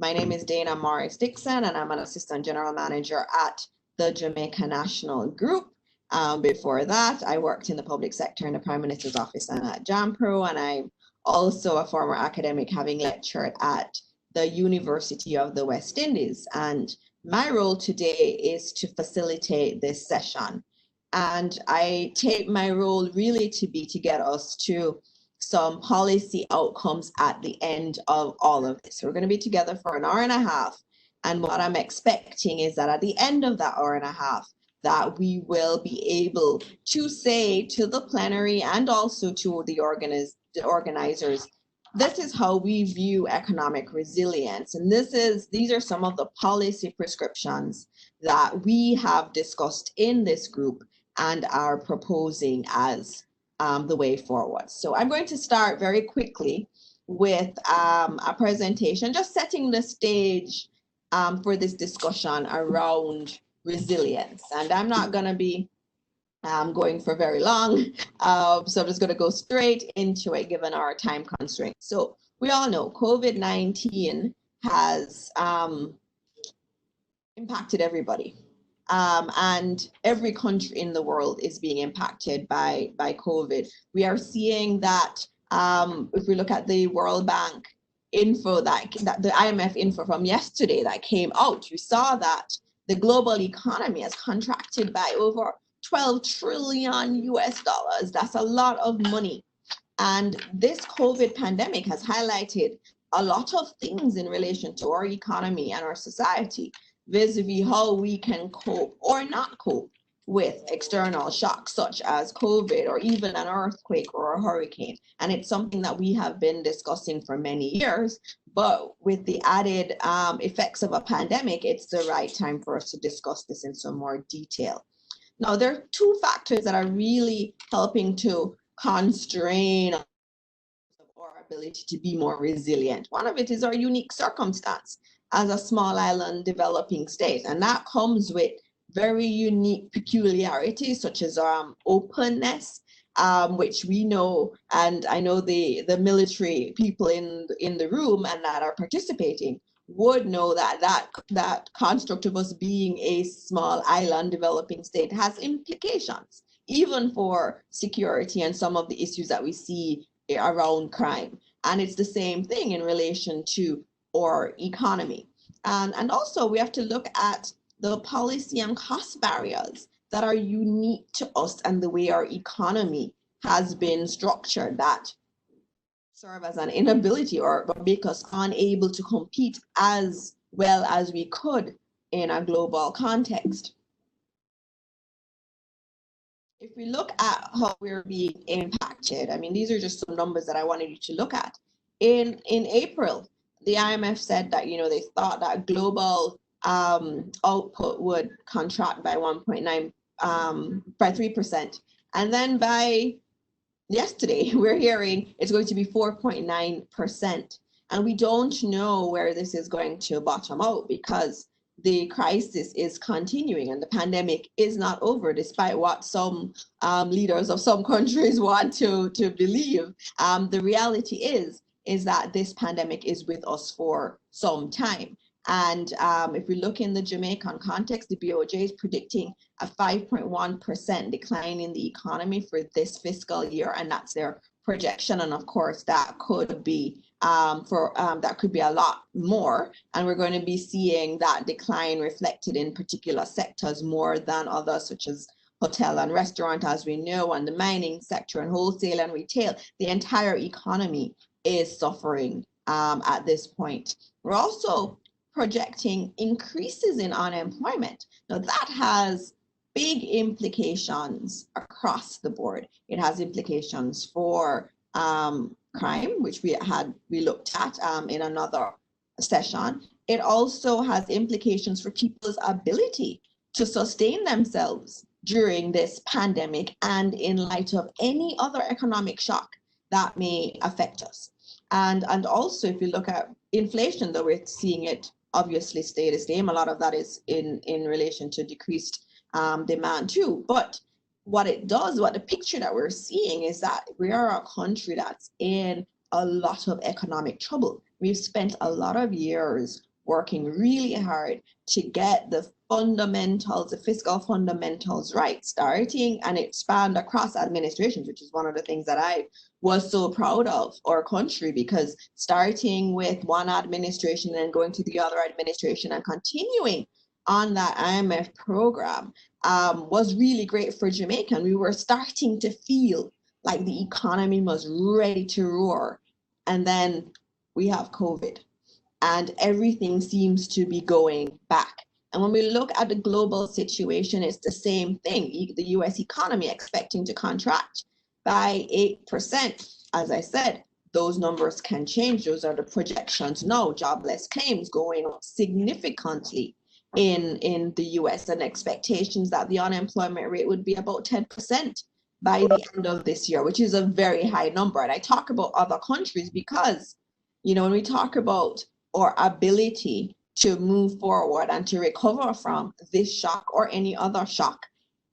My name is Dana Morris Dixon, and I'm an Assistant General Manager at the Jamaica National Group. Before that, I worked in the public sector in the Prime Minister's office and at JAMPRO, and I'm also a former academic, having lectured at the University of the West Indies. And my role today is to facilitate this session. And I take my role really to be to get us to some policy outcomes at the end of all of this. We're going to be together for an hour and a half. And what I'm expecting is that at the end of that hour and a half, that we will be able to say to the plenary and also to the organizers, this is how we view economic resilience. And these are some of the policy prescriptions that we have discussed in this group and are proposing as the way forward. So I'm going to start very quickly with a presentation, just setting the stage for this discussion around resilience. And I'm not going to be going for very long, so I'm just going to go straight into it given our time constraints. So we all know COVID-19 has impacted everybody. And every country in the world is being impacted by COVID. We are seeing that if we look at the World Bank info, that the IMF info from yesterday that came out, you saw that the global economy has contracted by over 12 trillion US dollars. That's a lot of money. And this COVID pandemic has highlighted a lot of things in relation to our economy and our society, vis-a-vis how we can cope or not cope with external shocks such as COVID or even an earthquake or a hurricane. And it's something that we have been discussing for many years, but with the added effects of a pandemic, it's the right time for us to discuss this in some more detail. Now, there are two factors that are really helping to constrain our ability to be more resilient. One of it is our unique circumstance as a small island developing state, and that comes with very unique peculiarities such as openness, which we know, and I know the military people in the room and that are participating would know that construct of us being a small island developing state has implications, even for security and some of the issues that we see around crime. And it's the same thing in relation to our economy. And also we have to look at the policy and cost barriers that are unique to us and the way our economy has been structured that serve as an inability or make us unable to compete as well as we could in a global context. If we look at how we're being impacted, I mean, these are just some numbers that I wanted you to look at. In April, the IMF said that, they thought that global output would contract by 1.9, by 3%. And then by yesterday, we're hearing it's going to be 4.9%. And we don't know where this is going to bottom out because the crisis is continuing and the pandemic is not over, despite what some leaders of some countries want to believe. The reality is that this pandemic is with us for some time. And if we look in the Jamaican context, the BOJ is predicting a 5.1% decline in the economy for this fiscal year, and that's their projection. And of course, that could be that could be a lot more, and we're going to be seeing that decline reflected in particular sectors more than others, such as hotel and restaurant, as we know, and the mining sector and wholesale and retail. The entire economy is suffering at this point. We're also projecting increases in unemployment. Now that has big implications across the board. It has implications for crime, which we looked at in another session. It also has implications for people's ability to sustain themselves during this pandemic and in light of any other economic shock that may affect us. And also, if you look at inflation, though we're seeing it obviously stay the same, a lot of that is in relation to decreased demand too. But what it does, what the picture that we're seeing is that we are a country that's in a lot of economic trouble. We've spent a lot of years working really hard to get the fundamentals, the fiscal fundamentals right, starting and expand across administrations, which is one of the things that I was so proud of our country, because starting with one administration and going to the other administration and continuing on that IMF program was really great for Jamaica. And we were starting to feel like the economy was ready to roar. And then we have COVID and everything seems to be going back. And when we look at the global situation, it's the same thing. The US economy expecting to contract by 8%. As I said, those numbers can change. Those are the projections now. Jobless claims going up significantly in the US, and expectations that the unemployment rate would be about 10% by the end of this year, which is a very high number. And I talk about other countries because, you know, when we talk about our ability to move forward and to recover from this shock or any other shock,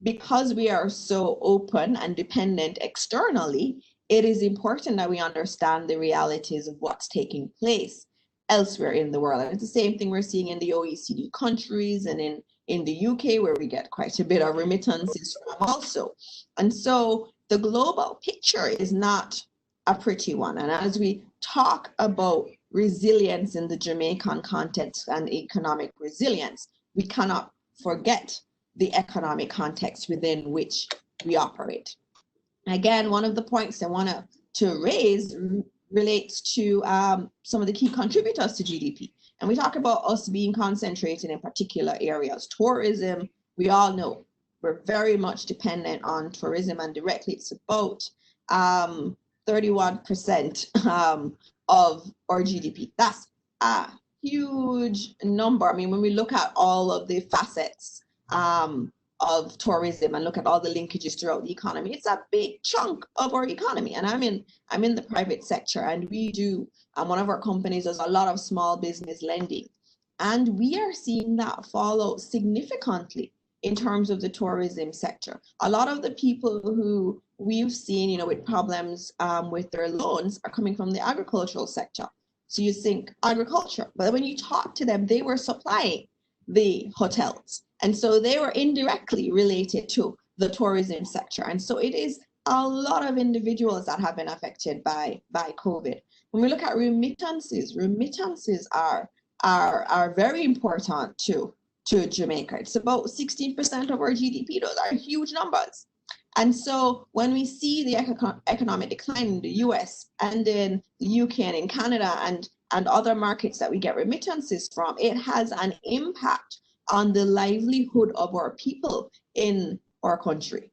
because we are so open and dependent externally, it is important that we understand the realities of what's taking place elsewhere in the world. And it's the same thing we're seeing in the OECD countries and in the UK, where we get quite a bit of remittances from also. And so the global picture is not a pretty one. And as we talk about resilience in the Jamaican context and economic resilience, we cannot forget the economic context within which we operate. Again, one of the points I want to raise relates to some of the key contributors to GDP. And we talk about us being concentrated in particular areas. Tourism, we all know we're very much dependent on tourism, and directly it's about 31% of our GDP. That's a huge number. I mean, when we look at all of the facets of tourism and look at all the linkages throughout the economy, it's a big chunk of our economy. And I'm in the private sector, and we do, one of our companies does a lot of small business lending, and we are seeing that follow significantly in terms of the tourism sector. A lot of the people who we've seen, you know, with problems with their loans are coming from the agricultural sector. So you think agriculture, but when you talk to them, they were supplying the hotels. And so they were indirectly related to the tourism sector. And so it is a lot of individuals that have been affected by COVID. When we look at remittances are very important to Jamaica. It's about 16% of our GDP. Those are huge numbers. And so when we see the economic decline in the US and in the UK and in Canada and other markets that we get remittances from, it has an impact on the livelihood of our people in our country.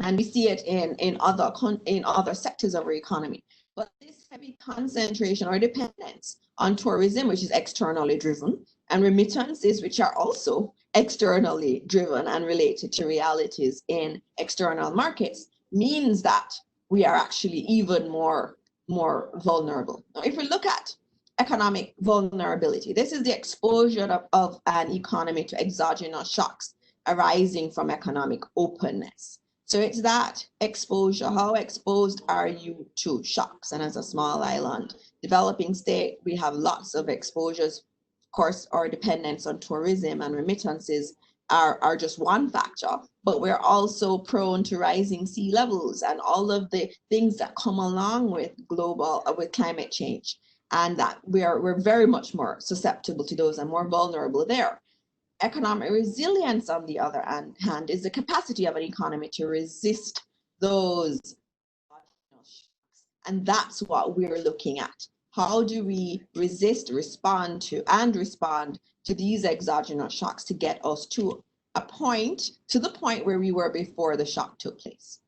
And we see it in other sectors of our economy. But this heavy concentration or dependence on tourism, which is externally driven, and remittances, which are also externally driven and related to realities in external markets, means that we are actually even more vulnerable. Now, if we look at economic vulnerability, this is the exposure of an economy to exogenous shocks arising from economic openness. So it's that exposure. How exposed are you to shocks? And as a small island developing state, we have lots of exposures. Of course, our dependence on tourism and remittances are just one factor, but we're also prone to rising sea levels and all of the things that come along with climate change, and that we're very much more susceptible to those and more vulnerable there. Economic resilience, on the other hand, is the capacity of an economy to resist those, and that's what we're looking at. How do we respond to these exogenous shocks to get us to the point where we were before the shock took place?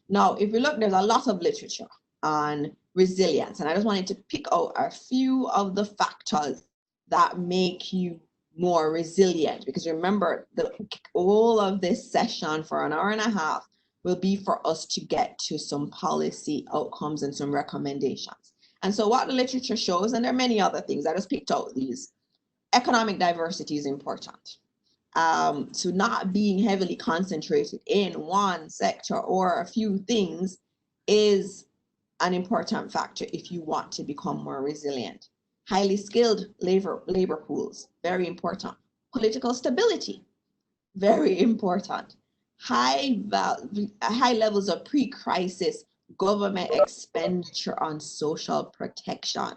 Now, if we look, there's a lot of literature on resilience, and I just wanted to pick out a few of the factors that make you more resilient, because remember, all of this session for an hour and a half will be for us to get to some policy outcomes and some recommendations. And so what the literature shows, and there are many other things, I just picked out these. Economic diversity is important. So not being heavily concentrated in one sector or a few things is an important factor if you want to become more resilient. highly skilled labor pools, very important. Political stability, very important. High levels of pre-crisis government expenditure on social protection.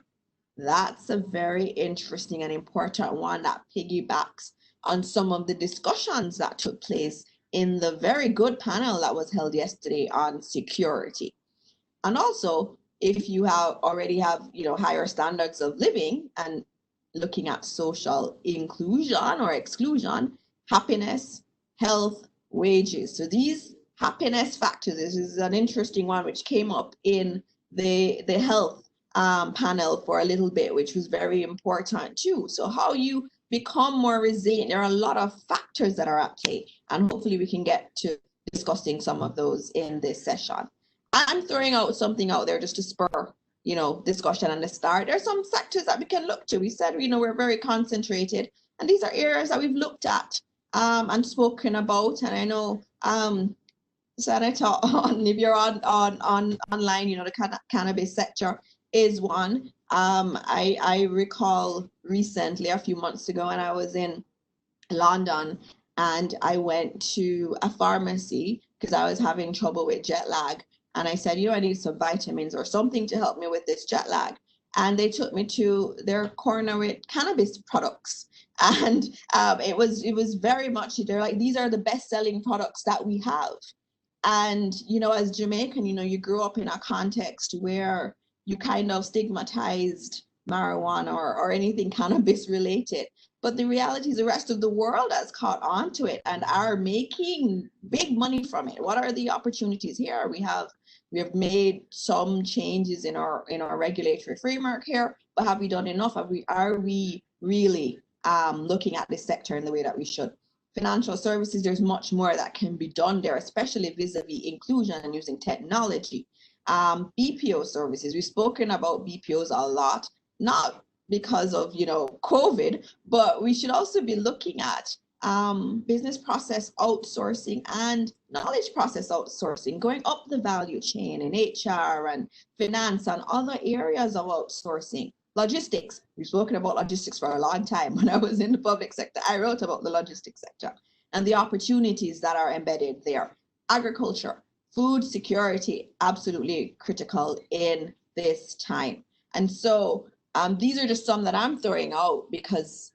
That's a very interesting and important one that piggybacks on some of the discussions that took place in the very good panel that was held yesterday on security. And also, if you already have higher standards of living and looking at social inclusion or exclusion, happiness, health, wages. So these happiness factors, this is an interesting one which came up in the health panel for a little bit, which was very important too. So how you become more resilient, there are a lot of factors that are at play, and hopefully we can get to discussing some of those in this session. I'm throwing out something out there just to spur discussion and the start. There's some sectors that we can look to. We said we're very concentrated, and these are areas that we've looked at and spoken about. And I know Senator, if you're on online, the cannabis sector is one. I recall recently, a few months ago, when I was in London, and I went to a pharmacy because I was having trouble with jet lag. And I said, I need some vitamins or something to help me with this jet lag. And they took me to their corner with cannabis products. And it was very much, they're like, these are the best-selling products that we have. And, as Jamaican, you grew up in a context where you kind of stigmatized marijuana or anything cannabis related. But the reality is the rest of the world has caught on to it and are making big money from it. What are the opportunities here? We have made some changes in our regulatory framework here, but have we done enough? Are we really looking at this sector in the way that we should? Financial services, there's much more that can be done there, especially vis-a-vis inclusion and using technology. BPO services, we've spoken about BPOs a lot, not because of COVID, but we should also be looking at business process outsourcing and knowledge process outsourcing, going up the value chain in HR and finance and other areas of outsourcing. Logistics, we've spoken about logistics for a long time. When I was in the public sector, I wrote about the logistics sector and the opportunities that are embedded there. Agriculture, food security, absolutely critical in this time. And so these are just some that I'm throwing out because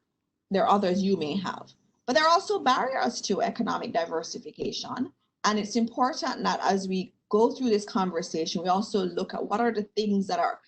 there are others you may have. But there are also barriers to economic diversification. And it's important that as we go through this conversation, we also look at what are the things that are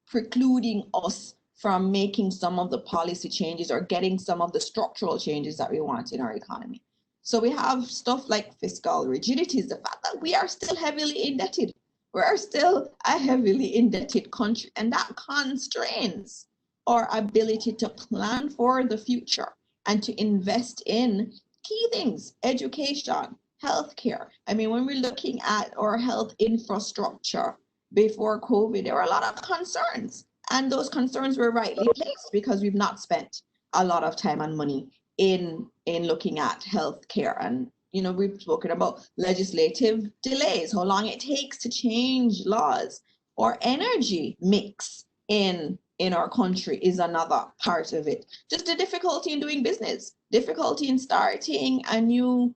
precluding us from making some of the policy changes or getting some of the structural changes that we want in our economy. So we have stuff like fiscal rigidity, is the fact that we are still heavily indebted. We're still a heavily indebted country, and that constrains our ability to plan for the future and to invest in key things, education, healthcare. I mean, when we're looking at our health infrastructure before COVID, there were a lot of concerns, and those concerns were rightly placed because we've not spent a lot of time and money in looking at healthcare. And we've spoken about legislative delays, how long it takes to change laws, or energy mix in our country is another part of it. Just the difficulty in doing business, difficulty in starting a new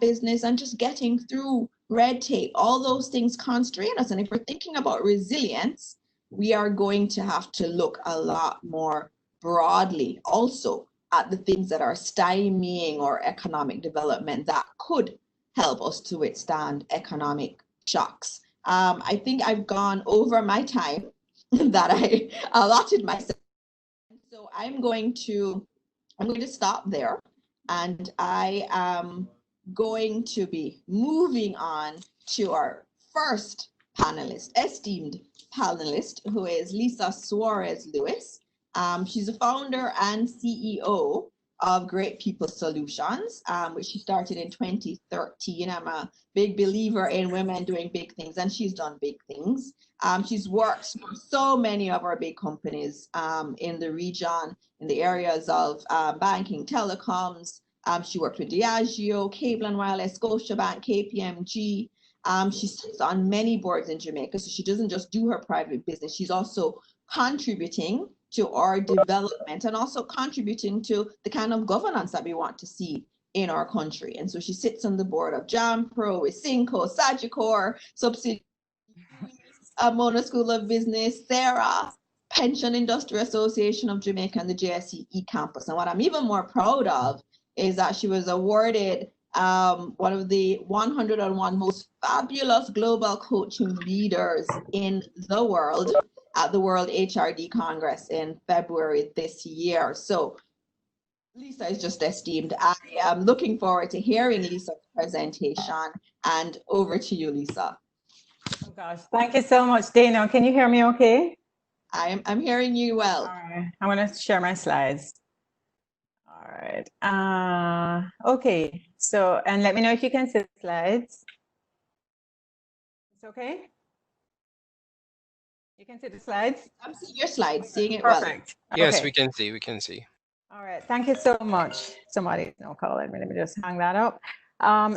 business and just getting through red tape. All those things constrain us. And if we're thinking about resilience, we are going to have to look a lot more broadly also at the things that are stymieing our economic development that could help us to withstand economic shocks. I think I've gone over my time that I allotted myself. So I'm going to stop there, and I am going to be moving on to our first panelist, esteemed panelist, who is Lisa Suarez Lewis. She's the founder and CEO of Great People Solutions, which she started in 2013. I'm a big believer in women doing big things, and she's done big things. She's worked for so many of our big companies in the region, in the areas of banking, telecoms. She worked with Diageo, Cable and Wireless, Scotiabank, KPMG. She sits on many boards in Jamaica, so she doesn't just do her private business. She's also contributing to our development and also contributing to the kind of governance that we want to see in our country. And so she sits on the board of JAMPRO, Cinco, Sagicor, subsidiary Mona School of Business, Sarah, Pension Industry Association of Jamaica, and the JSE campus. And what I'm even more proud of is that she was awarded one of the 101 most fabulous global coaching leaders in the world at the World HRD Congress in February this year. So Lisa is just esteemed. I am looking forward to hearing Lisa's presentation, and over to you, Lisa. Oh gosh, thank you so much, Dana. Can you hear me okay? I'm hearing you well. All right, I want to share my slides. All right, okay, so, and let me know if you can see the slides. It's okay? You can see the slides? I'm seeing your slides, seeing it Perfect. well. Yes, Okay. we can see. All right, thank you so much. Somebody, no call it. Let me just hang that up.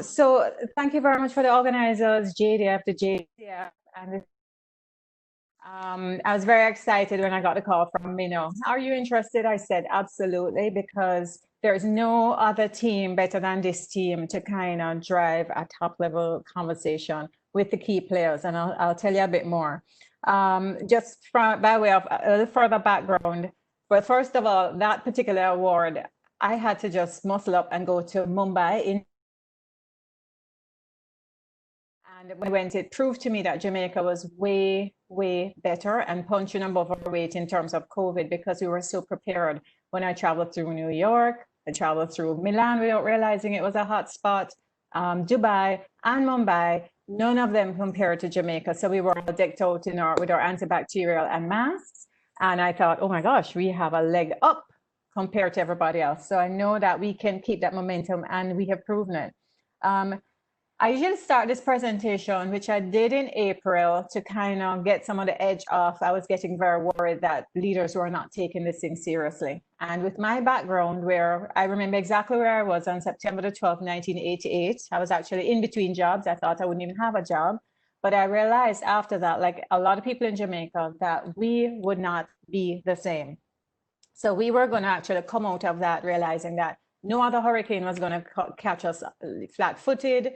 So thank you very much for the organizers, JDF, the JCF, and I was very excited when I got the call from Minnow. Are you interested? I said, absolutely, because there's no other team better than this team to kind of drive a top level conversation with the key players. And I'll tell you a bit more. Just by way of a little further background, but first of all, that particular award, I had to just muscle up and go to Mumbai. And when I went, it proved to me that Jamaica was way, way better and punching above our weight in terms of COVID, because we were so prepared. When I traveled through New York, I traveled through Milan without realizing it was a hot spot, Dubai and Mumbai, none of them compared to Jamaica. So we were all decked out in with our antibacterial and masks. And I thought, oh my gosh, we have a leg up compared to everybody else. So I know that we can keep that momentum, and we have proven it. I usually start this presentation, which I did in April, to kind of get some of the edge off. I was getting very worried that leaders were not taking this thing seriously. And with my background, where I remember exactly where I was on September the 12th, 1988, I was actually in between jobs. I thought I wouldn't even have a job. But I realized after that, like a lot of people in Jamaica, that we would not be the same. So we were going to actually come out of that realizing that no other hurricane was going to catch us flat-footed.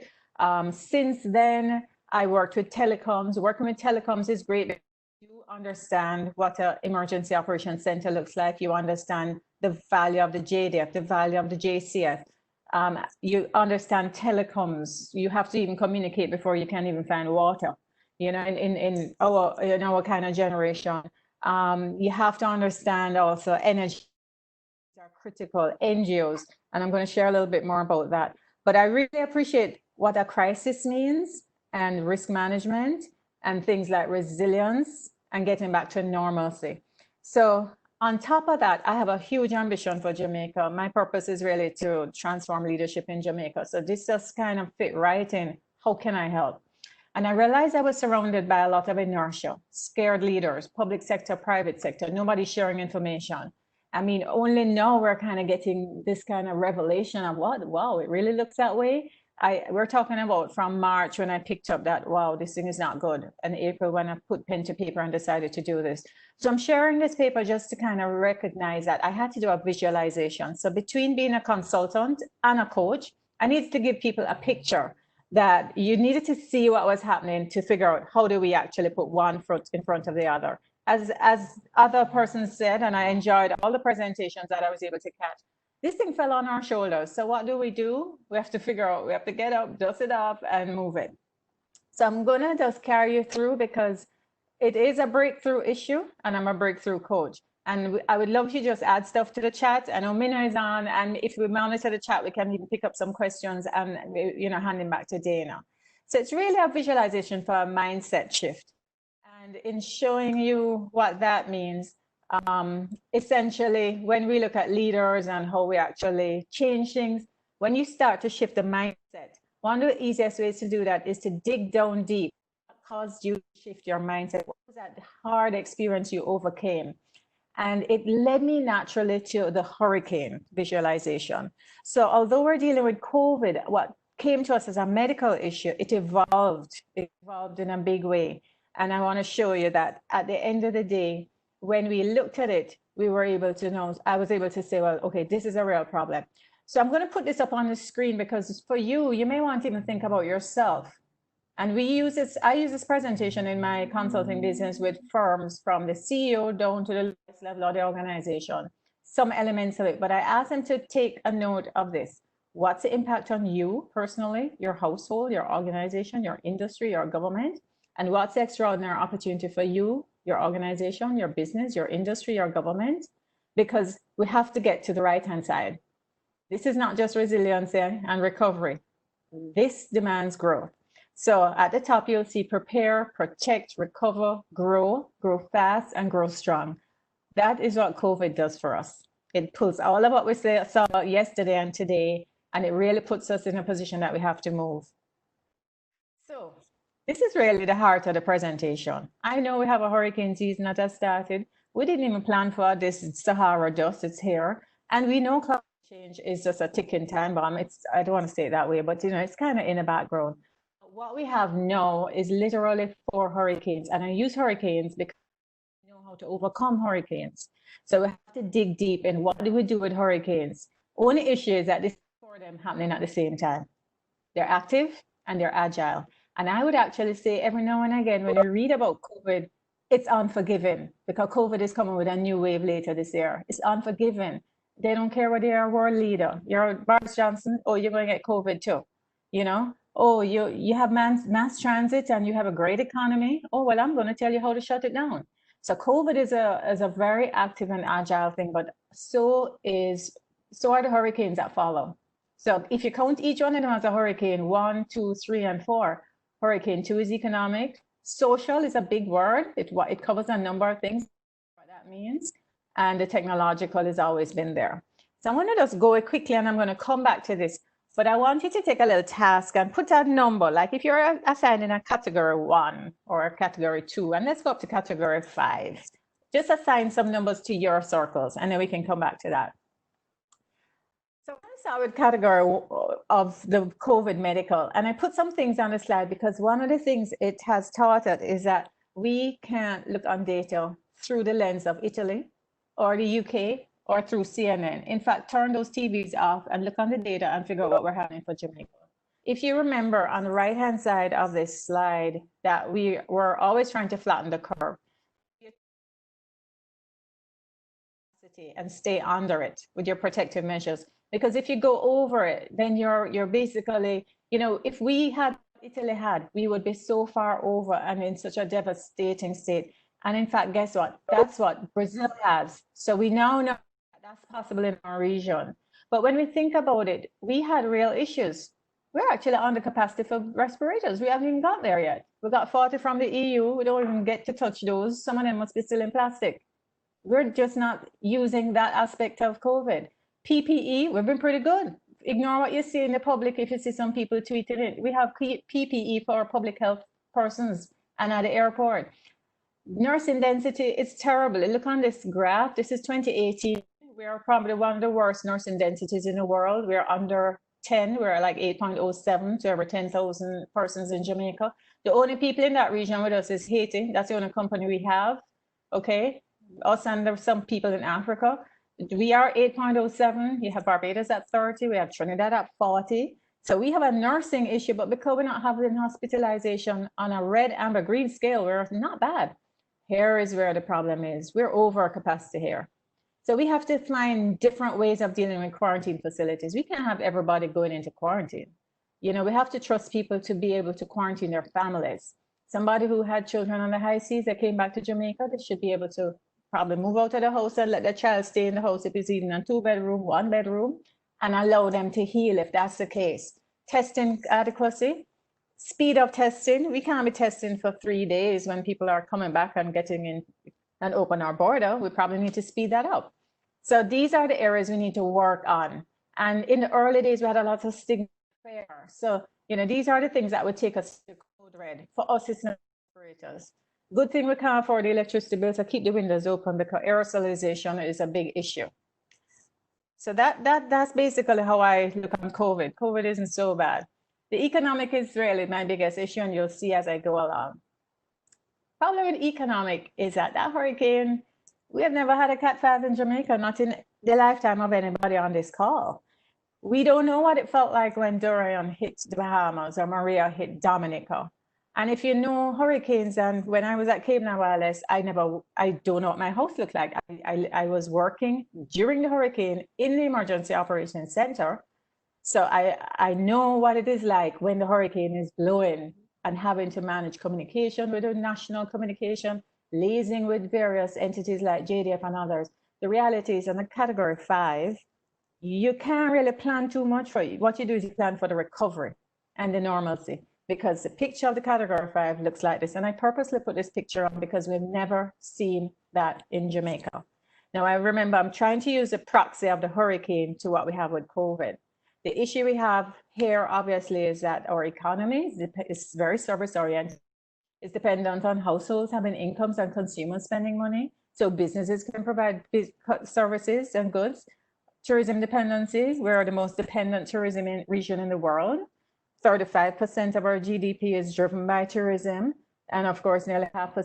Since then, I worked with telecoms. Working with telecoms is great because you understand what an emergency operations center looks like. You understand the value of the JDF, the value of the JCF. You understand telecoms. You have to even communicate before you can even find water. You know, in our kind of generation, you have to understand also energy are critical, NGOs, and I'm going to share a little bit more about that. But I really appreciate what a crisis means, and risk management, and things like resilience and getting back to normalcy. So on top of that, I have a huge ambition for Jamaica. My purpose is really to transform leadership in Jamaica. So this just kind of fit right in. How can I help? And I realized I was surrounded by a lot of inertia, scared leaders, public sector, private sector, nobody sharing information. I mean, only now we're kind of getting this kind of revelation of what, wow, it really looks that way. We're talking about from March when I picked up that, wow, this thing is not good. And April when I put pen to paper and decided to do this. So I'm sharing this paper just to kind of recognize that I had to do a visualization. So between being a consultant and a coach, I needed to give people a picture that you needed to see what was happening to figure out how do we actually put one foot in front of the other. As other persons said, and I enjoyed all the presentations that I was able to catch, this thing fell on our shoulders. So what do? We have to figure out, we have to get up, dust it off and move it. So I'm gonna just carry you through because it is a breakthrough issue and I'm a breakthrough coach. And I would love you to just add stuff to the chat. I know Mina is on, and if we monitor the chat, we can even pick up some questions and, you know, hand them back to Dana. So it's really a visualization for a mindset shift. And in showing you what that means, essentially, when we look at leaders and how we actually change things, when you start to shift the mindset, one of the easiest ways to do that is to dig down deep. What caused you to shift your mindset? What was that hard experience you overcame? And it led me naturally to the hurricane visualization. So although we're dealing with COVID, what came to us as a medical issue, it evolved in a big way. And I want to show you that at the end of the day, when we looked at it, we were able to know, I was able to say, well, okay, this is a real problem. So I'm going to put this up on the screen because for you, you may want to even think about yourself. And we use this, I use this presentation in my consulting business with firms from the CEO down to the lowest level of the organization, some elements of it, but I ask them to take a note of this. What's the impact on you personally, your household, your organization, your industry, your government? And what's the extraordinary opportunity for you, your organization, your business, your industry, your government? Because we have to get to the right-hand side. This is not just resiliency and recovery. This demands growth. So at the top, you'll see prepare, protect, recover, grow fast, and grow strong. That is what COVID does for us. It pulls all of what we saw about yesterday and today, and it really puts us in a position that we have to move. So this is really the heart of the presentation. I know we have a hurricane season that has started. We didn't even plan for this Sahara dust, it's here. And we know climate change is just a ticking time bomb. I don't want to say it that way, but it's kind of in the background. What we have now is literally 4 hurricanes, and I use hurricanes because we know how to overcome hurricanes. So we have to dig deep in what do we do with hurricanes. Only issue is that this 4 of them happening at the same time. They're active and they're agile. And I would actually say every now and again, when you read about COVID, it's unforgiving because COVID is coming with a new wave later this year. It's unforgiving. They don't care whether you're a world leader. You're Boris Johnson, oh, you're going to get COVID too, Oh, you have mass transit and you have a great economy. Oh, well, I'm going to tell you how to shut it down. So COVID is a very active and agile thing, but so are the hurricanes that follow. So if you count each one of them as a hurricane, 1, 2, 3, and 4, hurricane 2 is economic. Social is a big word. It covers a number of things, what that means. And the technological has always been there. So I'm going to just go quickly and I'm going to come back to this. But I want you to take a little task and put a number, like if you're assigned in a category 1 or a category 2, and let's go up to category 5. Just assign some numbers to your circles, and then we can come back to that. So I'm going to start with category of the COVID medical, and I put some things on the slide because one of the things it has taught us is that we can't look on data through the lens of Italy or the UK or through CNN. In fact, turn those TVs off and look on the data and figure out what we're having for Jamaica. If you remember on the right-hand side of this slide that we were always trying to flatten the curve and stay under it with your protective measures. Because if you go over it, then you're basically, if we had Italy had, we would be so far over and in such a devastating state. And in fact, guess what? That's what Brazil has. So we now know that's possible in our region. But when we think about it, we had real issues. We're actually under capacity for respirators. We haven't even got there yet. We got 40 from the EU. We don't even get to touch those. Some of them must be still in plastic. We're just not using that aspect of COVID. PPE, we've been pretty good. Ignore what you see in the public if you see some people tweeting it. We have PPE for our public health persons and at the airport. Nursing density, it's terrible. Look on this graph. This is 2018. We are probably one of the worst nursing densities in the world. We're under 10. We're like 8.07 to every 10,000 persons in Jamaica. The only people in that region with us is Haiti. That's the only company we have. Okay. Us and there's some people in Africa. We are 8.07. You have Barbados at 30. We have Trinidad at 40. So we have a nursing issue, but because we're not having hospitalization on a red, amber, green scale, we're not bad. Here is where the problem is. We're over capacity here. So we have to find different ways of dealing with quarantine facilities. We can't have everybody going into quarantine. We have to trust people to be able to quarantine their families. Somebody who had children on the high seas that came back to Jamaica, they should be able to probably move out of the house and let the child stay in the house if it's even a 2-bedroom, 1-bedroom, and allow them to heal if that's the case. Testing adequacy, speed of testing. We can't be testing for 3 days when people are coming back and getting in and open our border. We probably need to speed that up. So these are the areas we need to work on. And in the early days, we had a lot of stigma. So, these are the things that would take us to code red. For us, it's not operators. Good thing we can't afford the electricity bill, so keep the windows open because aerosolization is a big issue. So that's basically how I look on COVID. COVID isn't so bad. The economic is really my biggest issue, and you'll see as I go along. Problem with economic is that hurricane, We have never had a Cat 5 in Jamaica, not in the lifetime of anybody on this call. We don't know what it felt like when Dorian hit the Bahamas or Maria hit Dominica. And if you know hurricanes, and when I was at Cape Nawales, I don't know what my house looked like. I was working during the hurricane in the Emergency Operations Center. So I know what it is like when the hurricane is blowing and having to manage communication with the national communication, liaising with various entities like JDF and others. The reality is in a category 5, you can't really plan too much for it. What you do is you plan for the recovery and the normalcy, because the picture of the category 5 looks like this. And I purposely put this picture on because we've never seen that in Jamaica. Now, I remember I'm trying to use a proxy of the hurricane to what we have with COVID. The issue we have here, obviously, is that our economy is very service oriented. It's dependent on households having incomes and consumers spending money. So businesses can provide services and goods. Tourism dependencies, we are the most dependent tourism region in the world. 35% of our GDP is driven by tourism. And of course, nearly half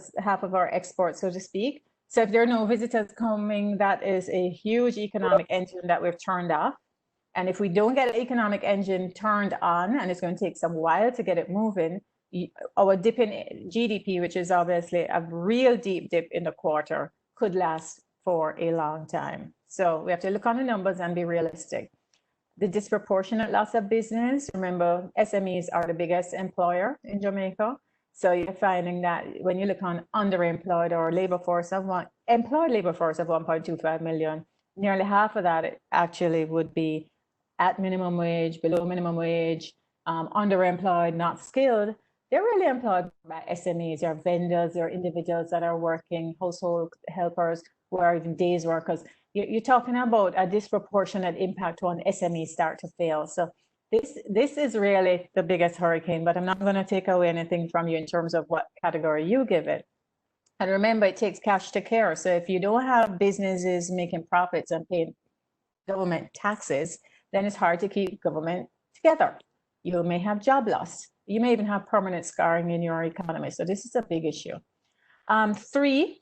of our exports, so to speak. So if there are no visitors coming, that is a huge economic engine that we've turned off. And if we don't get the economic engine turned on, and it's going to take some while to get it moving, our dip in GDP, which is obviously a real deep dip in the quarter, could last for a long time. So we have to look on the numbers and be realistic. The disproportionate loss of business, remember, SMEs are the biggest employer in Jamaica. So you're finding that when you look on underemployed or employed labor force of 1.25 million, nearly half of that actually would be at minimum wage, below minimum wage, underemployed, not skilled. They're really employed by SMEs, or vendors, or individuals that are working, household helpers, who are even days workers. You're talking about a disproportionate impact when SMEs start to fail. So this is really the biggest hurricane, but I'm not going to take away anything from you in terms of what category you give it. And remember, it takes cash to care. So if you don't have businesses making profits and paying government taxes, then it's hard to keep government together. You may have job loss. You may even have permanent scarring in your economy. So this is a big issue. 3,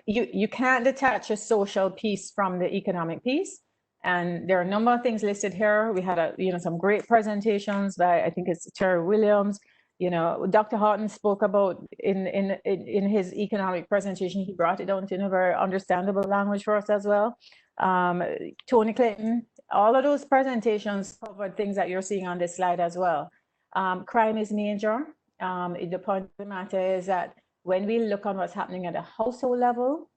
you can't detach a social piece from the economic piece. And there are a number of things listed here. We had some great presentations by, I think it's Terry Williams. Dr. Houghton spoke about in his economic presentation. He brought it down to a very understandable language for us as well. Tony Clayton, all of those presentations covered things that you're seeing on this slide as well. Crime is major. The point of the matter is that when we look on what's happening at a household level,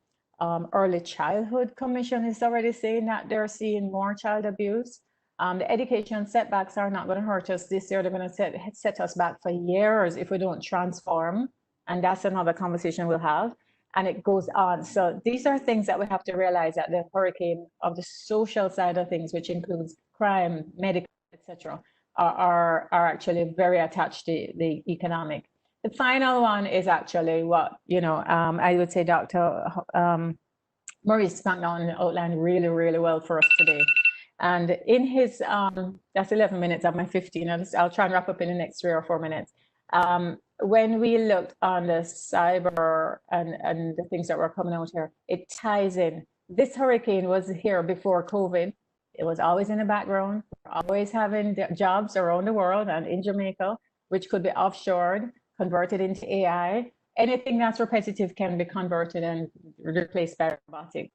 Early Childhood Commission is already saying that they're seeing more child abuse. The education setbacks are not going to hurt us this year. They're going to set us back for years if we don't transform. And that's another conversation we'll have. And it goes on. So these are things that we have to realize that the hurricane of the social side of things, which includes crime, medical, etc., are actually very attached to the economic. The final one is actually what, I would say Dr. Maurice McNaughton outlined really, really well for us today. And in his, that's 11 minutes of my 15, I'll try and wrap up in the next 3 or 4 minutes. When we looked on the cyber and the things that were coming out here, it ties in. This hurricane was here before COVID. It was always in the background, always having jobs around the world and in Jamaica, which could be offshored, converted into AI. Anything that's repetitive can be converted and replaced by robotics.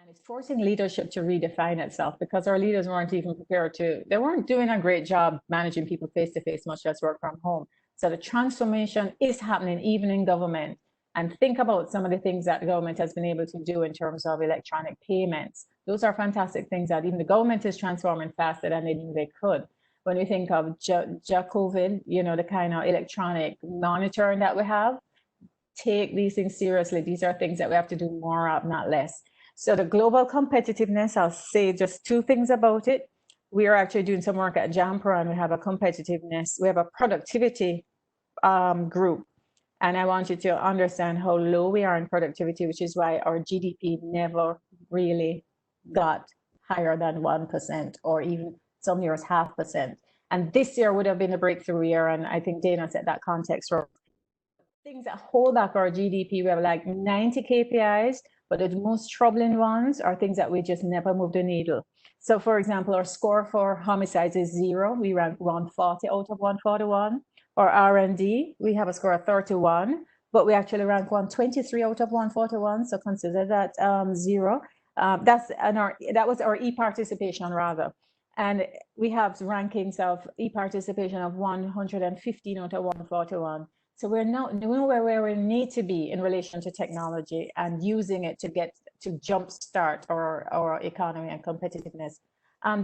And it's forcing leadership to redefine itself, because our leaders weren't even prepared they weren't doing a great job managing people face-to-face, much less work from home. So the transformation is happening even in government. And think about some of the things that the government has been able to do in terms of electronic payments. Those are fantastic things that even the government is transforming faster than they knew they could. When we think of COVID, the kind of electronic monitoring that we have, take these things seriously. These are things that we have to do more of, not less. So the global competitiveness, I'll say just 2 things about it. We are actually doing some work at JAMPRA, and we have a competitiveness, we have a productivity group. And I want you to understand how low we are in productivity, which is why our GDP never really got higher than 1%, or even some years 0.5%. And this year would have been a breakthrough year. And I think Dana set that context for things that hold back our GDP. We have like 90 KPIs, but the most troubling ones are things that we just never move the needle. So for example, our score for homicides is 0. We rank 140 out of 141. Or R&D, we have a score of 31, but we actually rank 123 out of 141. So consider that 0. That was our e-participation rather. And we have rankings of e-participation of 115 out of 141. So we're not doing where we need to be in relation to technology and using it to jumpstart our economy and competitiveness.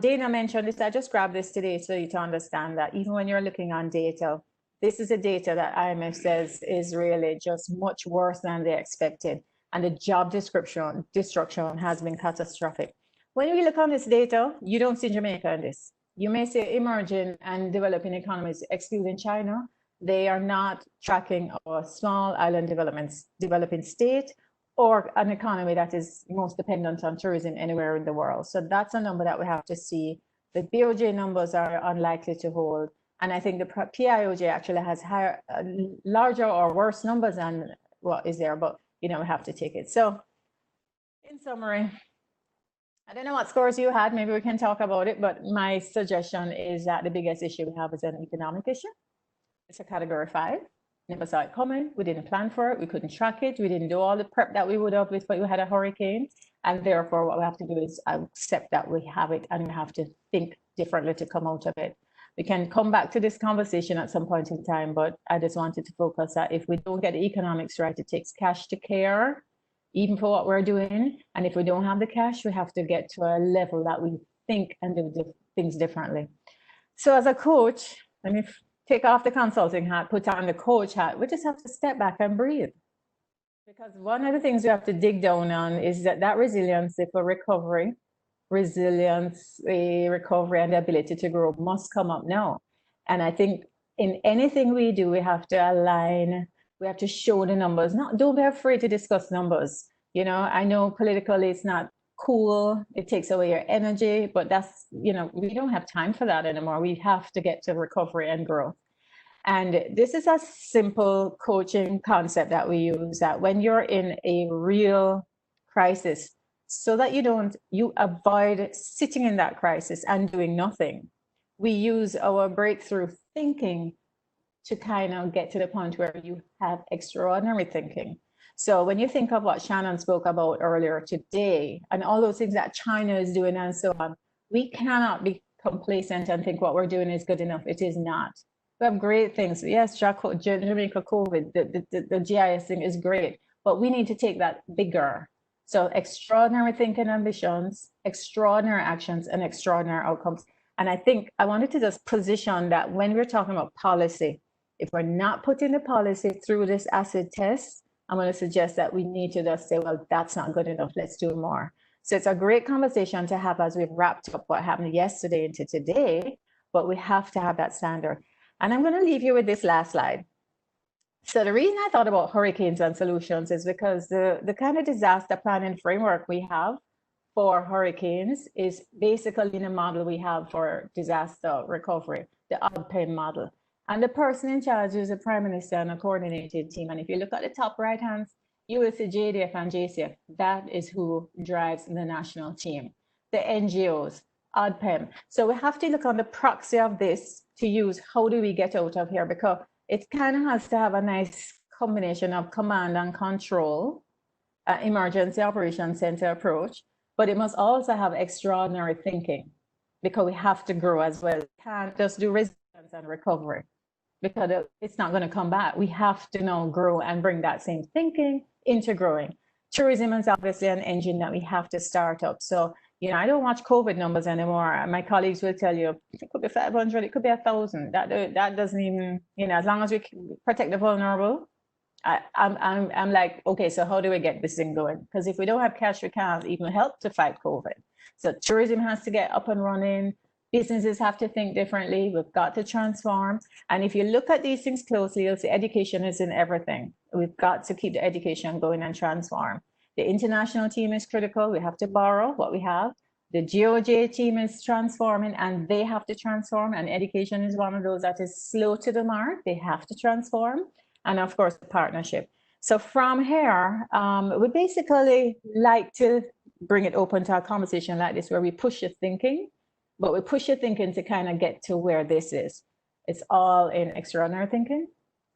Dana mentioned this. I just grabbed this today so you to understand that even when you're looking on data, this is the data that IMF says is really just much worse than they expected. And the job destruction has been catastrophic. When you look on this data, you don't see Jamaica in this. You may say emerging and developing economies, excluding China. They are not tracking a small island developing state or an economy that is most dependent on tourism anywhere in the world. So that's a number that we have to see. The BOJ numbers are unlikely to hold. And I think the PIOJ actually has larger or worse numbers than what is there, but we have to take it. So in summary, I don't know what scores you had, maybe we can talk about it, but my suggestion is that the biggest issue we have is an economic issue. It's a category 5. Never saw it coming. We didn't plan for it. We couldn't track it. We didn't do all the prep that we would have if we had a hurricane. And therefore, what we have to do is accept that we have it and we have to think differently to come out of it. We can come back to this conversation at some point in time, but I just wanted to focus that if we don't get the economics right, it takes cash to care, even for what we're doing. And if we don't have the cash, we have to get to a level that we think and do things differently. So as a coach, let me take off the consulting hat, put on the coach hat. We just have to step back and breathe. Because one of the things we have to dig down on is that resiliency for recovery, and the ability to grow must come up now. And I think in anything we do, we have to align, we have to show the numbers. Don't be afraid to discuss numbers. I know politically it's not cool, it takes away your energy, but that's, we don't have time for that anymore. We have to get to recovery and growth. And this is a simple coaching concept that we use, that when you're in a real crisis, so that you avoid sitting in that crisis and doing nothing, we use our breakthrough thinking to kind of get to the point where you have extraordinary thinking. So when you think of what Shannon spoke about earlier today and all those things that China is doing and so on, we cannot be complacent and think what we're doing is good enough. It is not. We have great things. Yes, Jamaica COVID, the GIS thing is great, but we need to take that bigger. So extraordinary thinking ambitions, extraordinary actions, and extraordinary outcomes. And I think I wanted to just position that when we're talking about policy, if we're not putting the policy through this acid test, I'm going to suggest that we need to just say, well, that's not good enough. Let's do more. So it's a great conversation to have as we've wrapped up what happened yesterday into today, but we have to have that standard. And I'm going to leave you with this last slide. So the reason I thought about hurricanes and solutions is because the kind of disaster planning framework we have for hurricanes is basically in a model we have for disaster recovery, the ODPEM model. And the person in charge is the Prime Minister and a coordinated team. And if you look at the top right hand, you will see JDF and JCF. That is who drives the national team. The NGOs, ODPEM. So we have to look on the proxy of this to use how do we get out of here, because it kind of has to have a nice combination of command and control, emergency operations center approach, but it must also have extraordinary thinking, because we have to grow as well. We can't just do resilience and recovery, because it's not going to come back. We have to now grow and bring that same thinking into growing. Tourism is obviously an engine that we have to start up. So, I don't watch COVID numbers anymore. My colleagues will tell you, it could be 500, it could be 1,000. That doesn't even, as long as we protect the vulnerable, I'm like, okay, so how do we get this thing going? Because if we don't have cash, we can't even help to fight COVID. So tourism has to get up and running. Businesses have to think differently. We've got to transform. And if you look at these things closely, you'll see education is in everything. We've got to keep the education going and transform. The international team is critical. We have to borrow what we have. The GOJ team is transforming and they have to transform. And education is one of those that is slow to the mark. They have to transform. And of course, the partnership. So from here, we basically like to bring it open to a conversation like this where we push your thinking, but we push your thinking to kind of get to where this is. It's all in extraordinary thinking,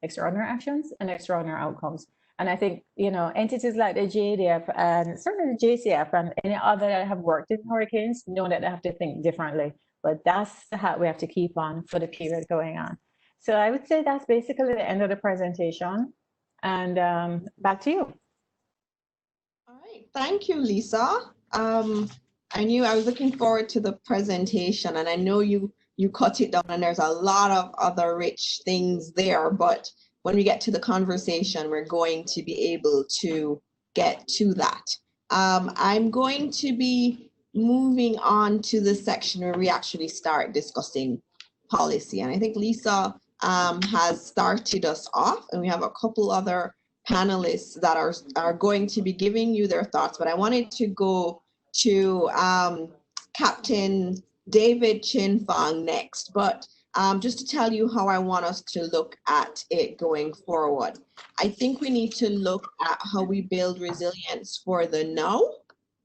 extraordinary actions, and extraordinary outcomes. And I think, you know, entities like the JDF and certainly the JCF and any other that have worked in hurricanes know that they have to think differently. But that's the hat we have to keep on for the period going on. So I would say that's basically the end of the presentation. And back to you. All right, thank you, Lisa. I knew I was looking forward to the presentation, and I know you cut it down, and there's a lot of other rich things there. But when we get to the conversation, we're going to be able to get to that. I'm going to be moving on to the section where we actually start discussing policy, and I think Lisa has started us off, and we have a couple other panelists that are going to be giving you their thoughts. But I wanted to go to Captain David Chin-Fong next, but just to tell you how I want us to look at it going forward. I think we need to look at how we build resilience for the now.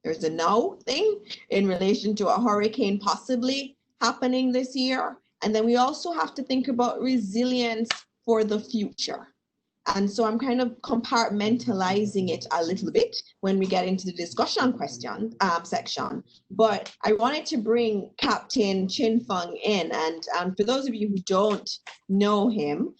There's a now thing in relation to a hurricane possibly happening this year. And then we also have to think about resilience for the future. And so I'm kind of compartmentalizing it a little bit when we get into the discussion question section. But I wanted to bring Captain Chin-Fong in. And for those of you who don't know him,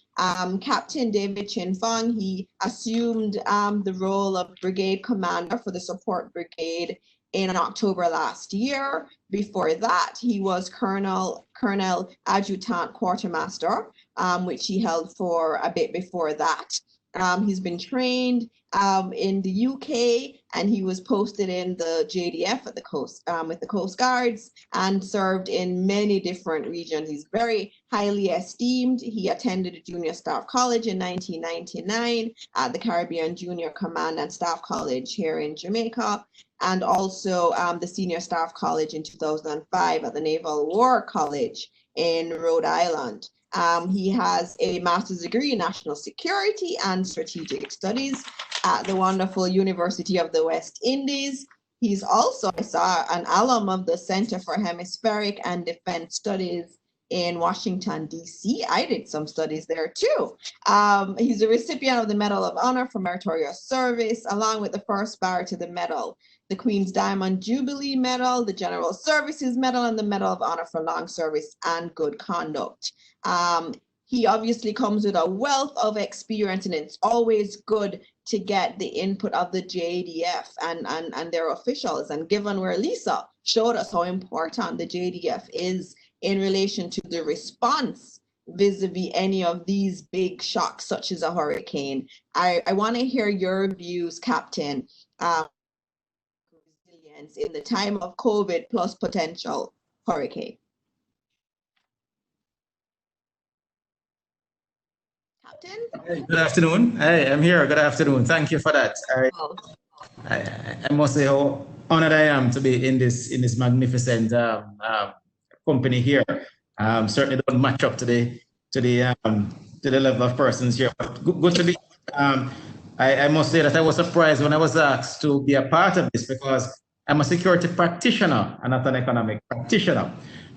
Captain David Chin-Fong, he assumed the role of brigade commander for the support brigade in October last year. Before that, he was Colonel Adjutant Quartermaster, which he held for a bit before that. He's been trained in the UK, and he was posted in the JDF at the coast with the Coast Guards, and served in many different regions. He's very highly esteemed. He attended a Junior Staff College in 1999 at the Caribbean Junior Command and Staff College here in Jamaica, and also the Senior Staff College in 2005 at the Naval War College in Rhode Island. He has a master's degree in national security and strategic studies at the wonderful University of the West Indies. He's also, I saw, an alum of the Center for Hemispheric and Defense Studies in Washington, D.C. I did some studies there too. He's a recipient of the Medal of Honor for Meritorious Service, along with the first bar to the medal, the Queen's Diamond Jubilee Medal, the General Services Medal, and the Medal of Honor for Long Service and Good Conduct. He obviously comes with a wealth of experience, and it's always good to get the input of the JDF and their officials. And given where Lisa showed us how important the JDF is in relation to the response vis-a-vis any of these big shocks, such as a hurricane, I want to hear your views, Captain, resilience in the time of COVID plus potential hurricane. Hey, good afternoon. Hey, I'm here. Good afternoon. Thank you for that. I must say how honored I am to be in this magnificent company here. Certainly don't match up to the level of persons here, but good to be. I must say that I was surprised when I was asked to be a part of this, because I'm a security practitioner and not an economic practitioner.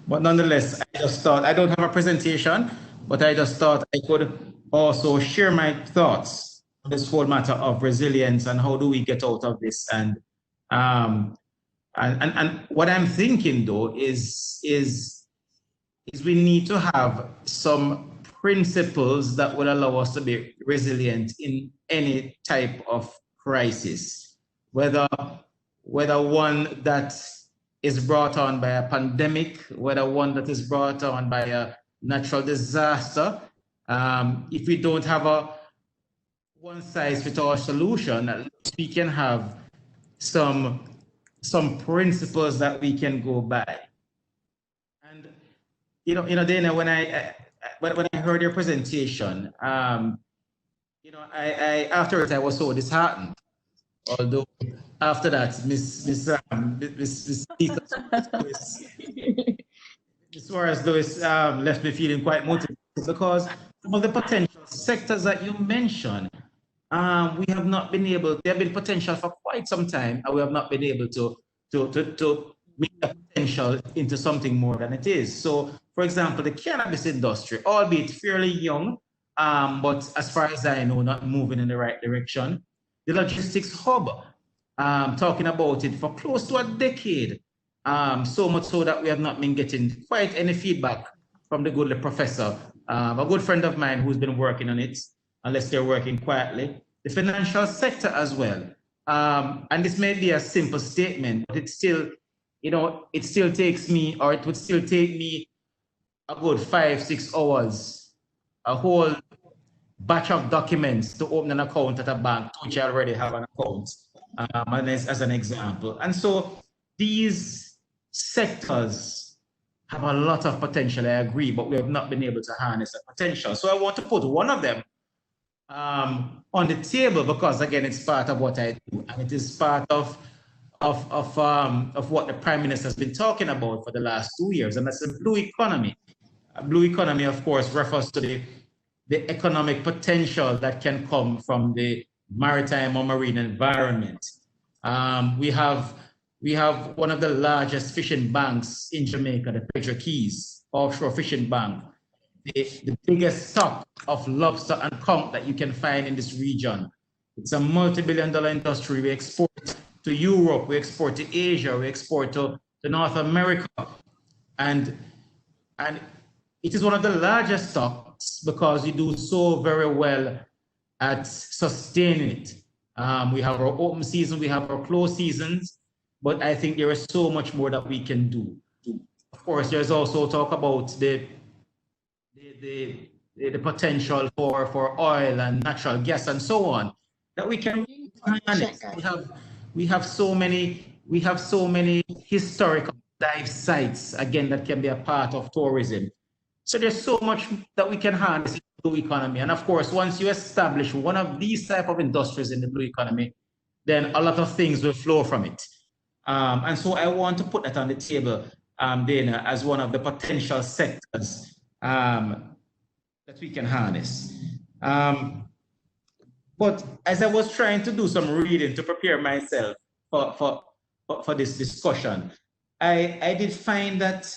But nonetheless, I just thought, I don't have a presentation, but I just thought I could also share my thoughts on this whole matter of resilience and how do we get out of this. And what I'm thinking though is we need to have some principles that would allow us to be resilient in any type of crisis, whether one that is brought on by a pandemic, whether one that is brought on by a natural disaster. If we don't have a one-size-fits-all solution, at least we can have some principles that we can go by. And Dana, when I heard your presentation, I afterwards I was so disheartened. Although after that, Miss Suarez Lewis left me feeling quite motivated, because some of the potential sectors that you mentioned we have not been able, there have been potential for quite some time, and we have not been able to make the potential into something more than it is. So, for example, the cannabis industry, albeit fairly young, but as far as I know, not moving in the right direction. The logistics hub, talking about it for close to a decade, so much so that we have not been getting quite any feedback from the good professor, a good friend of mine who's been working on it, unless they're working quietly. The financial sector as well. And this may be a simple statement, but it's still, you know, it still takes me, or it would still take me a good 5-6 hours, a whole batch of documents to open an account at a bank, to which I already have an account, and as an example. And so these sectors have a lot of potential, I agree, but we have not been able to harness the potential. So I want to put one of them on the table, because again, it's part of what I do, and it is part of what the Prime Minister has been talking about for the last 2 years, and that's the blue economy. Blue economy, of course, refers to the economic potential that can come from the maritime or marine environment. We have one of the largest fishing banks in Jamaica, the Pedro Keys Offshore Fishing Bank, the biggest stock of lobster and conch that you can find in this region. It's a multi-billion-dollar industry. We export to Europe, we export to Asia, we export to North America, and it is one of the largest stocks because you do so very well at sustaining it. We have our open season, we have our closed seasons, but I think there is so much more that we can do. Of course, there's also talk about the potential for oil and natural gas and so on that we can harness. We have so many historical dive sites again that can be a part of tourism. So there's so much that we can harness in the blue economy. And of course, once you establish one of these type of industries in the blue economy, then a lot of things will flow from it. And so I want to put that on the table, Dana, as one of the potential sectors that we can harness. But as I was trying to do some reading to prepare myself for this discussion, I did find that,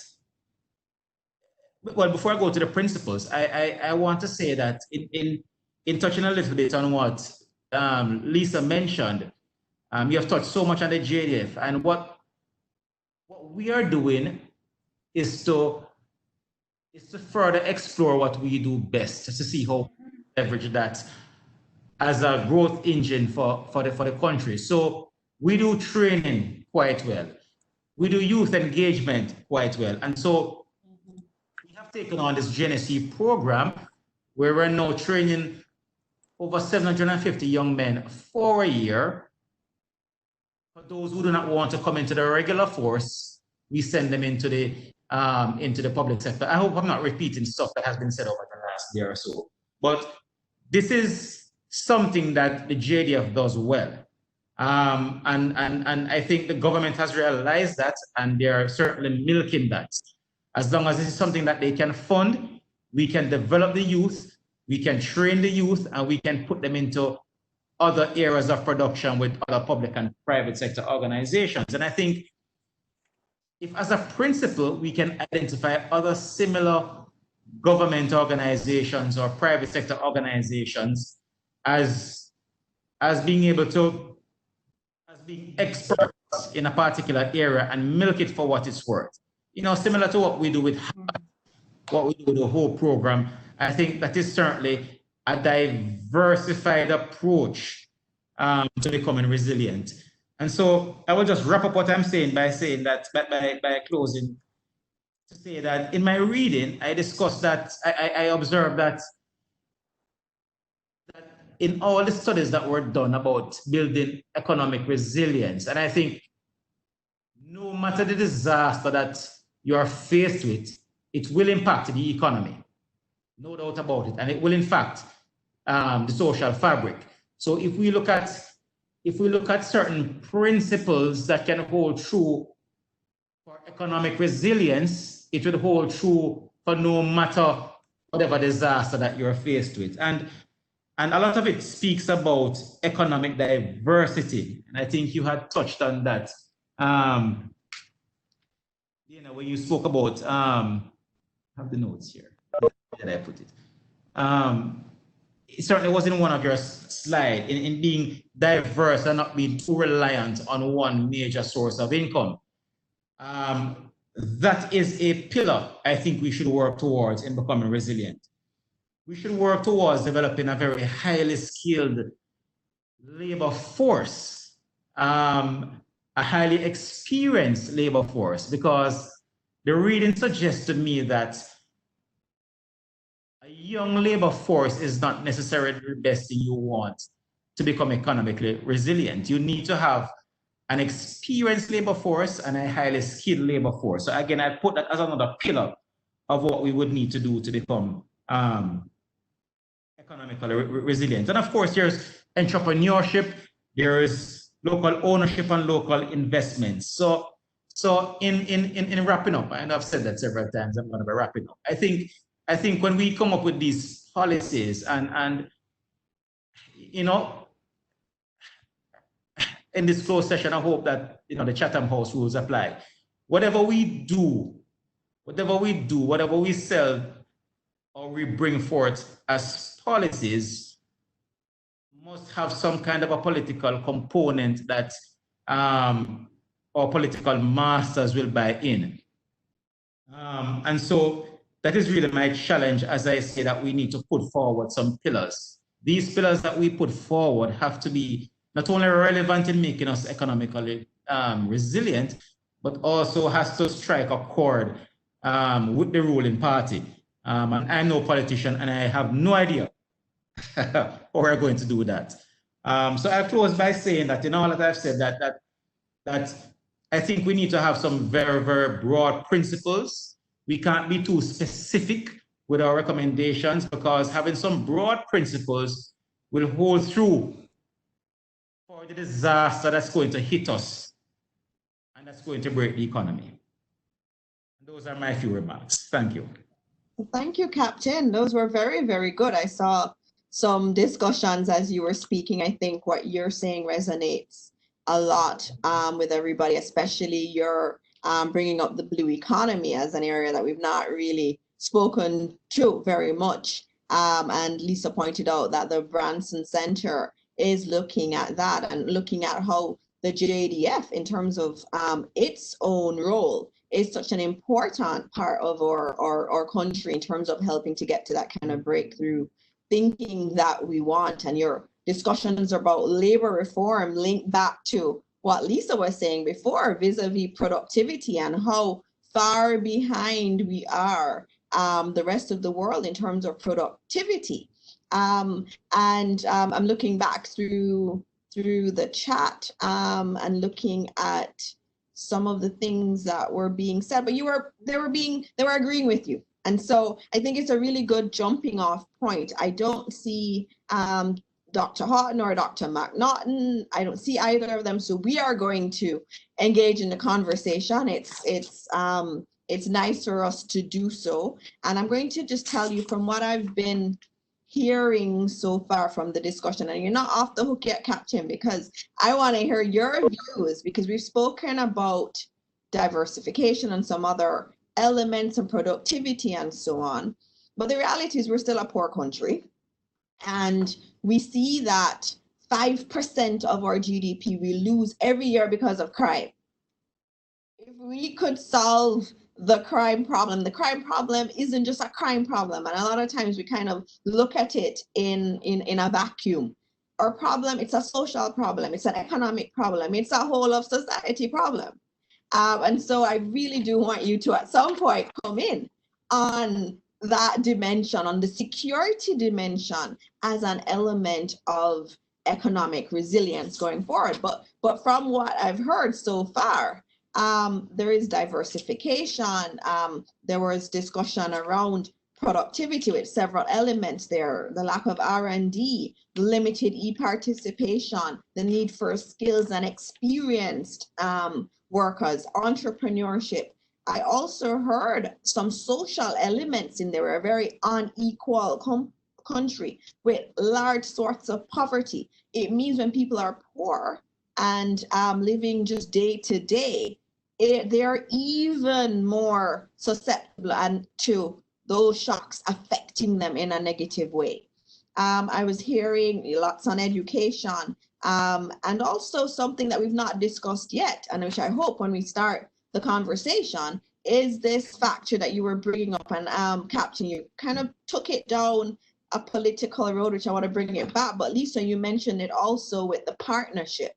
well, before I go to the principles, I want to say that in touching a little bit on what Lisa mentioned, you have touched so much on the JDF, and what we are doing is to further explore what we do best, just to see how we leverage that as a growth engine for the country. So we do training quite well. We do youth engagement quite well. And so we have taken on this GNSC program where we're now training over 750 young men for a year. For those who do not want to come into the regular force, we send them into the public sector. I hope I'm not repeating stuff that has been said over the last year or so, but this is something that the JDF does well. And I think the government has realized that, and they are certainly milking that. As long as this is something that they can fund, we can develop the youth, we can train the youth, and we can put them into other areas of production with other public and private sector organizations. And I think if as a principle, we can identify other similar government organizations or private sector organizations as being able to, as being experts in a particular area and milk it for what it's worth. You know, similar to what we do with the whole program. I think that is certainly a diversified approach to becoming resilient. And so I will just wrap up what I'm saying by saying that, by closing, to say that in my reading, I discussed that, I observed that in all the studies that were done about building economic resilience, and I think no matter the disaster that you are faced with, it will impact the economy, no doubt about it, and it will in fact the social fabric. So if we look at certain principles that can hold true for economic resilience, it will hold true for no matter whatever disaster that you're faced with. And And a lot of it speaks about economic diversity. And I think you had touched on that. You know, when you spoke about, I have the notes here. Where did I put it? It certainly was in one of your slides in being diverse and not being too reliant on one major source of income. That is a pillar I think we should work towards in becoming resilient. We should work towards developing a very highly skilled labor force, a highly experienced labor force, because the reading suggests to me that a young labor force is not necessarily the best thing you want to become economically resilient. You need to have an experienced labor force and a highly skilled labor force. So again, I put that as another pillar of what we would need to do to become economically resilient. And of course, there's entrepreneurship, there's local ownership and local investments. So in wrapping up, and I've said that several times, I'm going to be wrapping up. I think when we come up with these policies and you know, in this closed session, I hope that, you know, the Chatham House rules apply. Whatever we do, whatever we sell or we bring forth as policies must have some kind of a political component that our political masters will buy in. And so that is really my challenge, as I say, that we need to put forward some pillars. These pillars that we put forward have to be not only relevant in making us economically resilient, but also has to strike a chord with the ruling party. And I'm no politician, and I have no idea how we're going to do that. So I close by saying that in all that I've said, that I think we need to have some very, very broad principles. We can't be too specific with our recommendations, because having some broad principles will hold through for the disaster that's going to hit us and that's going to break the economy. Those are my few remarks. Thank you. Thank you, Captain. Those were very, very good. I saw some discussions as you were speaking. I think what you're saying resonates a lot with everybody, especially your bringing up the blue economy as an area that we've not really spoken to very much. And Lisa pointed out that the Branson Center is looking at that and looking at how the JDF, in terms of its own role, is such an important part of our country in terms of helping to get to that kind of breakthrough thinking that we want. And your discussions about labor reform link back to what Lisa was saying before, vis-a-vis productivity and how far behind we are the rest of the world in terms of productivity. I'm looking back through the chat and looking at some of the things that were being said, but they were agreeing with you. And so I think it's a really good jumping off point. I don't see Dr. Houghton or Dr. McNaughton. I don't see either of them. So we are going to engage in the conversation. It's nice for us to do so. And I'm going to just tell you from what I've been hearing so far from the discussion, and you're not off the hook yet, Captain, because I want to hear your views, because we've spoken about diversification and some other elements and productivity and so on. But the reality is we're still a poor country, and we see that 5% of our GDP we lose every year because of crime. If we could solve the crime problem isn't just a crime problem, and a lot of times we kind of look at it in a vacuum. Our problem, it's a social problem, it's an economic problem, it's a whole of society problem. And so I really do want you to at some point come in on that dimension, on the security dimension, as an element of economic resilience going forward. But from what I've heard so far, there is diversification. There was discussion around productivity with several elements there, the lack of R&D, limited e-participation, the need for skills and experienced workers, entrepreneurship. I also heard some social elements in there, a very unequal country with large sorts of poverty. It means when people are poor and living just day to day, they're even more susceptible and to those shocks affecting them in a negative way. I was hearing lots on education, and also something that we've not discussed yet, and which I hope when we start the conversation, is this factor that you were bringing up. And Captain, you kind of took it down a political road, which I want to bring it back. But Lisa, you mentioned it also with the partnership.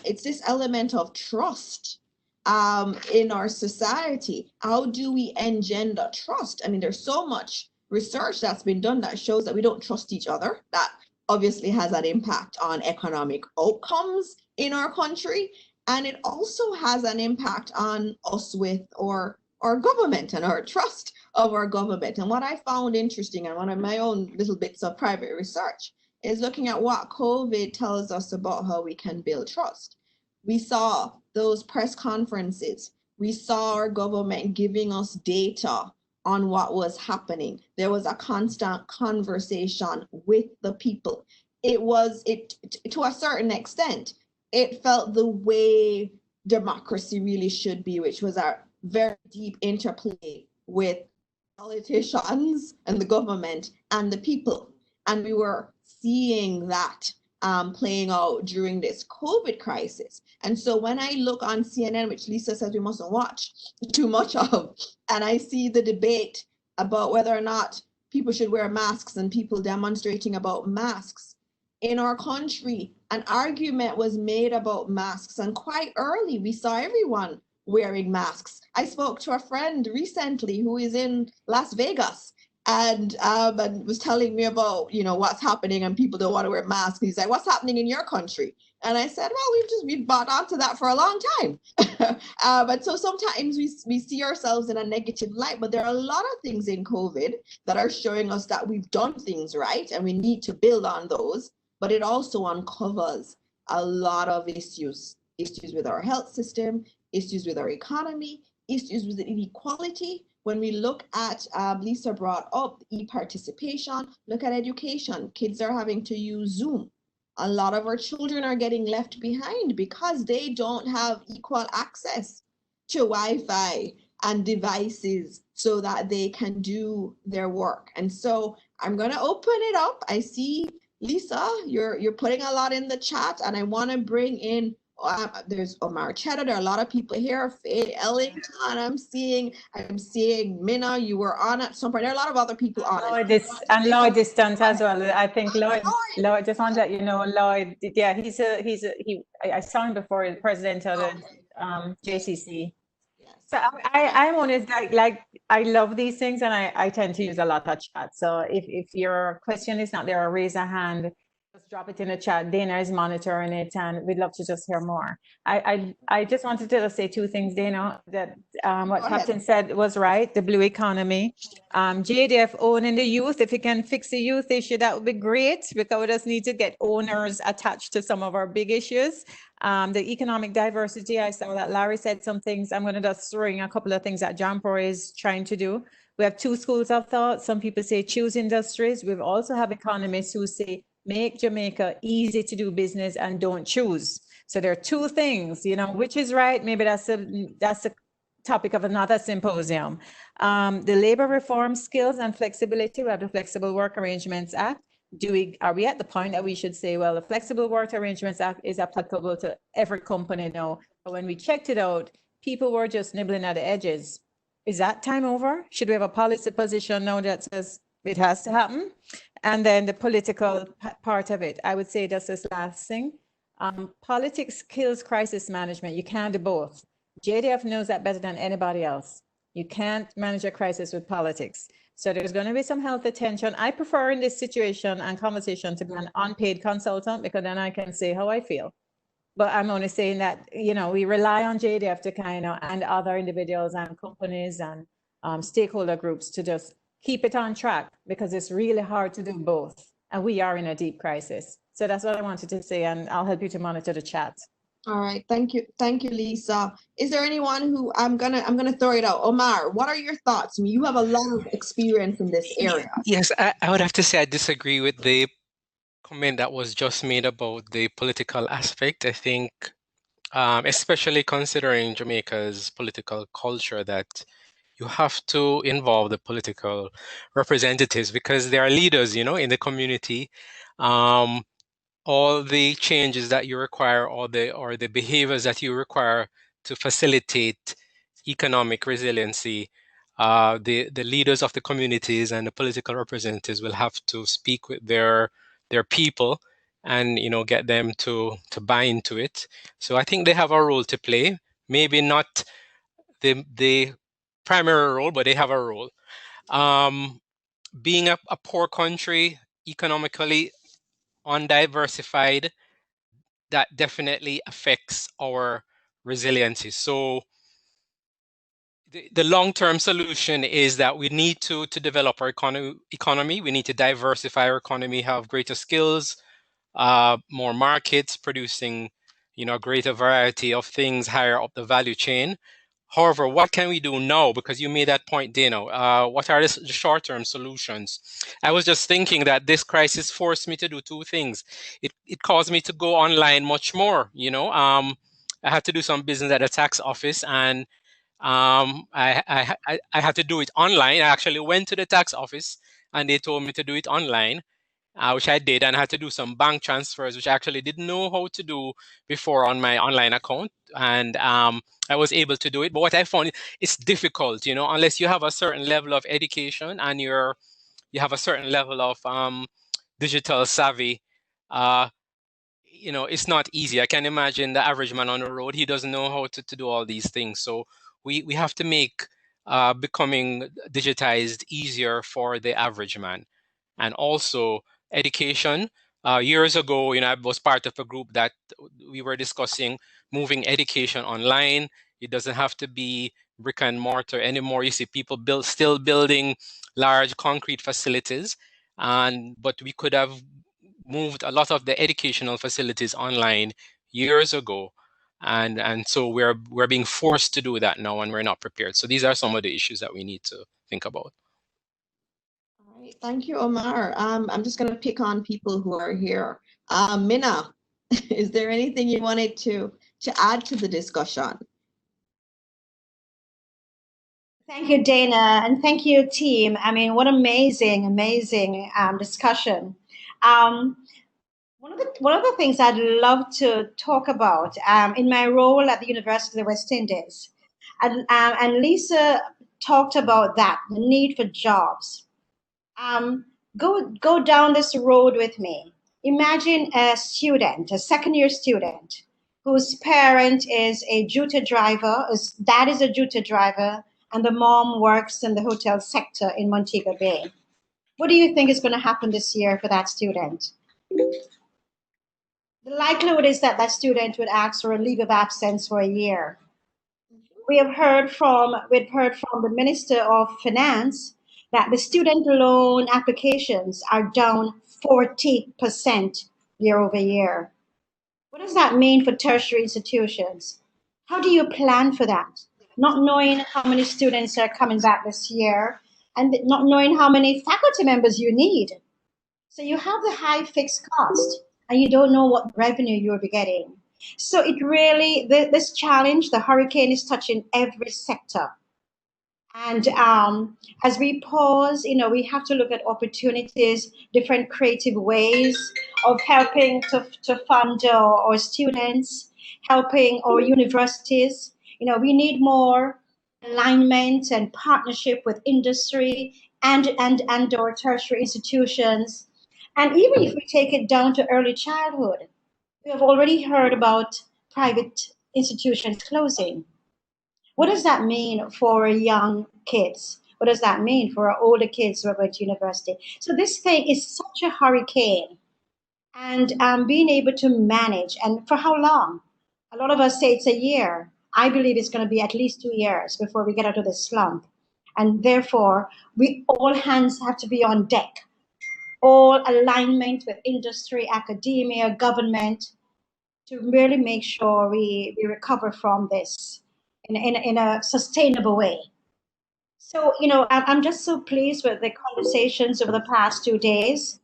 It's this element of trust in our society. How do we engender trust? I mean, there's so much research that's been done that shows that we don't trust each other. That obviously has an impact on economic outcomes in our country. And it also has an impact on us with our government and our trust of our government. And what I found interesting, and one of my own little bits of private research, is looking at what COVID tells us about how we can build trust. We saw those press conferences. We saw our government giving us data on what was happening. There was a constant conversation with the people. It was, to a certain extent, it felt the way democracy really should be, which was a very deep interplay with politicians and the government and the people. And we were seeing that playing out during this COVID crisis. And so when I look on CNN, which Lisa says we mustn't watch too much of, and I see the debate about whether or not people should wear masks and people demonstrating about masks in our country, an argument was made about masks. And quite early, we saw everyone wearing masks. I spoke to a friend recently who is in Las Vegas, and was telling me about, you know, what's happening and people don't want to wear masks. He's like, what's happening in your country? And I said, well, we've bought onto that for a long time. But so sometimes we see ourselves in a negative light, but there are a lot of things in COVID that are showing us that we've done things right and we need to build on those. But it also uncovers a lot of issues with our health system, issues with our economy, issues with inequality. When we look at, Lisa brought up e-participation, look at education. Kids are having to use Zoom. A lot of our children are getting left behind because they don't have equal access to Wi-Fi and devices so that they can do their work. And so I'm going to open it up. I see, Lisa, you're putting a lot in the chat, and I want to bring in there's Omar Cheddar. There are a lot of people here. Faye Ellington, I'm seeing Minna, you were on at some point. There are a lot of other people on it. And Lloyd Distance as well. I think Lloyd just wanted to let you know, Lloyd, yeah, I saw him before, the president of the JCC. So I'm honest, like I love these things, and I tend to use a lot of chat. So if your question is not there, or raise a hand, just drop it in the chat. Dana is monitoring it, and we'd love to just hear more. I just wanted to say two things, Dana, that what Captain said was right, the blue economy. JDF owning the youth, if you can fix the youth issue, that would be great, because we just need to get owners attached to some of our big issues. The economic diversity, I saw that Larry said some things. I'm going to just throw in a couple of things that Jampo is trying to do. We have two schools of thought. Some people say choose industries. We also have economists who say make Jamaica easy to do business and don't choose. So there are two things, you know, which is right. Maybe that's a topic of another symposium. The labor reform, skills and flexibility. We have the Flexible Work Arrangements Act. Are we at the point that we should say, well, the Flexible Work Arrangements Act is applicable to every company now? But when we checked it out, people were just nibbling at the edges. Is that time over? Should we have a policy position now that says it has to happen? And then the political part of it, I would say that's this last thing. Politics kills crisis management. You can't do both. JDF knows that better than anybody else. You can't manage a crisis with politics. So there's going to be some health attention. I prefer in this situation and conversation to be an unpaid consultant, because then I can say how I feel. But I'm only saying that, you know, we rely on JDF to kind of, and other individuals and companies and stakeholder groups to just keep it on track, because it's really hard to do both. And we are in a deep crisis. So that's what I wanted to say, and I'll help you to monitor the chat. All right, thank you, Lisa. Is there anyone who I'm gonna throw it out? Omar, what are your thoughts? I mean, you have a lot of experience in this area. Yes, I would have to say I disagree with the comment that was just made about the political aspect. I think, especially considering Jamaica's political culture, that you have to involve the political representatives because they are leaders, in the community. All the changes that you require, or the behaviors that you require to facilitate economic resiliency, the leaders of the communities and the political representatives will have to speak with their people and get them to buy into it. So I think they have a role to play. Maybe not the primary role, but they have a role. Being a poor country, economically undiversified, that definitely affects our resiliency. So the long-term solution is that we need to develop our economy. We need to diversify our economy, have greater skills, more markets, producing a greater variety of things higher up the value chain. However, what can we do now? Because you made that point, Dino. What are the short-term solutions? I was just thinking that this crisis forced me to do two things. It caused me to go online much more. I had to do some business at the tax office, and I had to do it online. I actually went to the tax office, and they told me to do it online, which I did, and I had to do some bank transfers, which I actually didn't know how to do before on my online account. And I was able to do it. But what I found, it's difficult, unless you have a certain level of education and you have a certain level of digital savvy. It's not easy. I can imagine the average man on the road, he doesn't know how to do all these things. So we have to make becoming digitized easier for the average man. And also education. Years ago, I was part of a group that we were discussing moving education online. It doesn't have to be brick and mortar anymore. You see people still building large concrete facilities, but we could have moved a lot of the educational facilities online years ago. And so we're being forced to do that now, and we're not prepared. So these are some of the issues that we need to think about. All right, thank you, Omar. I'm just going to pick on people who are here. Minna, is there anything you wanted to add to the discussion? Thank you, Dana, and thank you, team. I mean, what amazing discussion. One of the things I'd love to talk about in my role at the University of the West Indies, and Lisa talked about that, the need for jobs. Go down this road with me. Imagine a student, a second-year student, whose parent is a duty driver, his dad is a duty driver, and the mom works in the hotel sector in Montego Bay. What do you think is going to happen this year for that student? The likelihood is that that student would ask for a leave of absence for a year. We've heard from the Minister of Finance that the student loan applications are down 40% year over year. What does that mean for tertiary institutions? How do you plan for that? Not knowing how many students are coming back this year and not knowing how many faculty members you need. So you have the high fixed cost and you don't know what revenue you'll be getting. So it really, this challenge, the hurricane is touching every sector. And as we pause, we have to look at opportunities, different creative ways of helping to fund our students, helping our universities. We need more alignment and partnership with industry and our tertiary institutions. And even if we take it down to early childhood, we have already heard about private institutions closing. What does that mean for young kids? What does that mean for our older kids who are going to university? So this thing is such a hurricane, and being able to manage, and for how long? A lot of us say it's a year. I believe it's going to be at least 2 years before we get out of this slump. And therefore, all hands have to be on deck. All alignment with industry, academia, government. to really make sure we recover from this in a sustainable way. So, I'm just so pleased with the conversations over the past 2 days,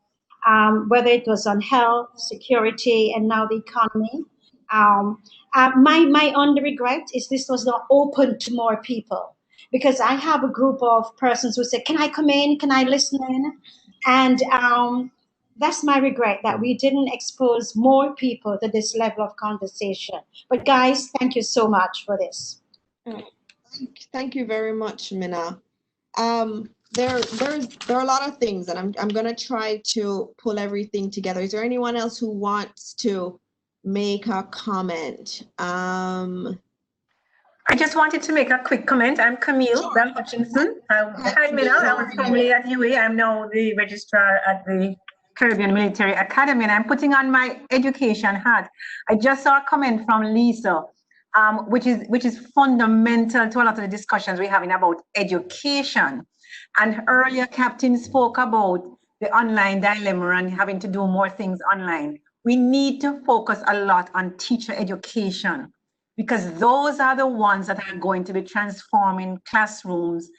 whether it was on health, security, and now the economy. My only regret is this was not open to more people, because I have a group of persons who say, "Can I come in? Can I listen in?" And that's my regret, that we didn't expose more people to this level of conversation. But guys, thank you so much for this. Thank you very much, Minna. There are a lot of things, and I'm gonna try to pull everything together. Is there anyone else who wants to make a comment? I just wanted to make a quick comment. I'm Camille Bell Hutchinson. Hi, Minna. I was formerly at UA. I'm now the registrar at the Caribbean Military Academy, and I'm putting on my education hat. I just saw a comment from Lisa, which is fundamental to a lot of the discussions we're having about education. And earlier, Captain spoke about the online dilemma and having to do more things online. We need to focus a lot on teacher education, because those are the ones that are going to be transforming classrooms,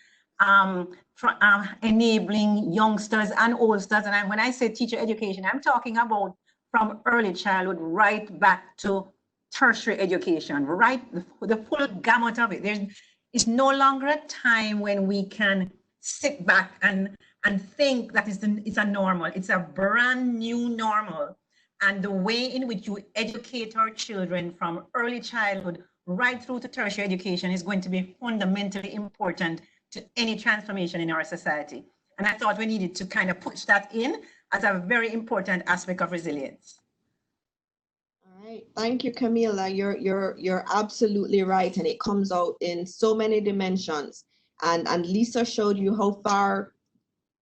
enabling youngsters and oldsters. And when I say teacher education, I'm talking about from early childhood right back to tertiary education, right? The full gamut of it. It's no longer a time when we can sit back and think that it's a normal. It's a brand new normal. And the way in which you educate our children from early childhood right through to tertiary education is going to be fundamentally important to any transformation in our society. And I thought we needed to kind of push that in as a very important aspect of resilience. All right, thank you, Camila. You're absolutely right, and it comes out in so many dimensions. And Lisa showed you how far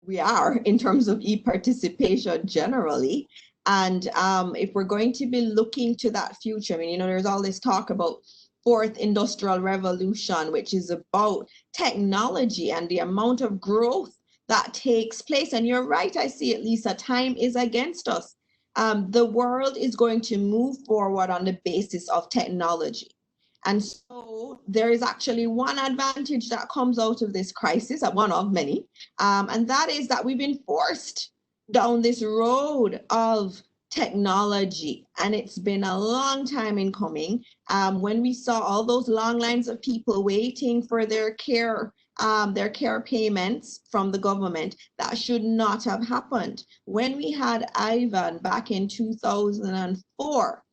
we are in terms of e-participation generally. And if we're going to be looking to that future, I mean, there's all this talk about fourth industrial revolution, which is about technology and the amount of growth that takes place. And you're right, I see it, Lisa, time is against us. The world is going to move forward on the basis of technology. And so there is actually one advantage that comes out of this crisis, one of many, and that is that we've been forced down this road of technology, and it's been a long time in coming. When we saw all those long lines of people waiting for their care payments from the government, that should not have happened. When we had Ivan back in 2004,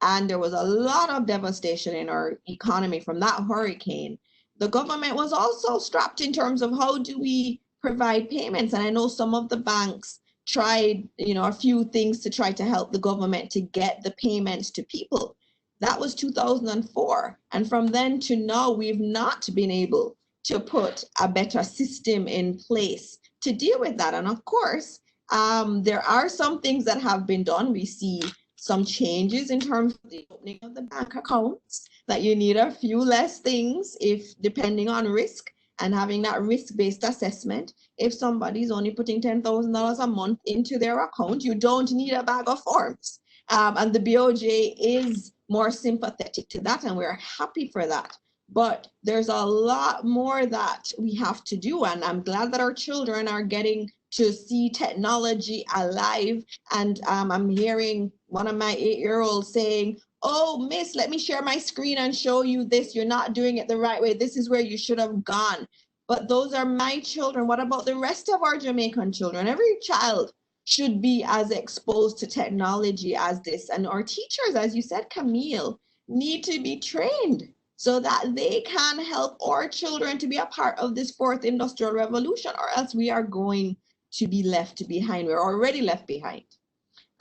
and there was a lot of devastation in our economy from that hurricane, the government was also strapped in terms of how do we provide payments. And I know some of the banks tried, a few things to try to help the government to get the payments to people. That was 2004. And from then to now, we've not been able to put a better system in place to deal with that. And of course, there are some things that have been done. We see some changes in terms of the opening of the bank accounts, that you need a few less things if depending on risk, and having that risk-based assessment. If somebody's only putting $10,000 a month into their account, you don't need a bag of forms. And the BOJ is more sympathetic to that, and we're happy for that. But there's a lot more that we have to do, and I'm glad that our children are getting to see technology alive. And I'm hearing one of my 8-year-olds saying, "Oh, miss, let me share my screen and show you this. You're not doing it the right way. This is where you should have gone." But those are my children. What about the rest of our Jamaican children? Every child should be as exposed to technology as this. And our teachers, as you said, Camille, need to be trained so that they can help our children to be a part of this fourth industrial revolution, or else we are going to be left behind. We're already left behind.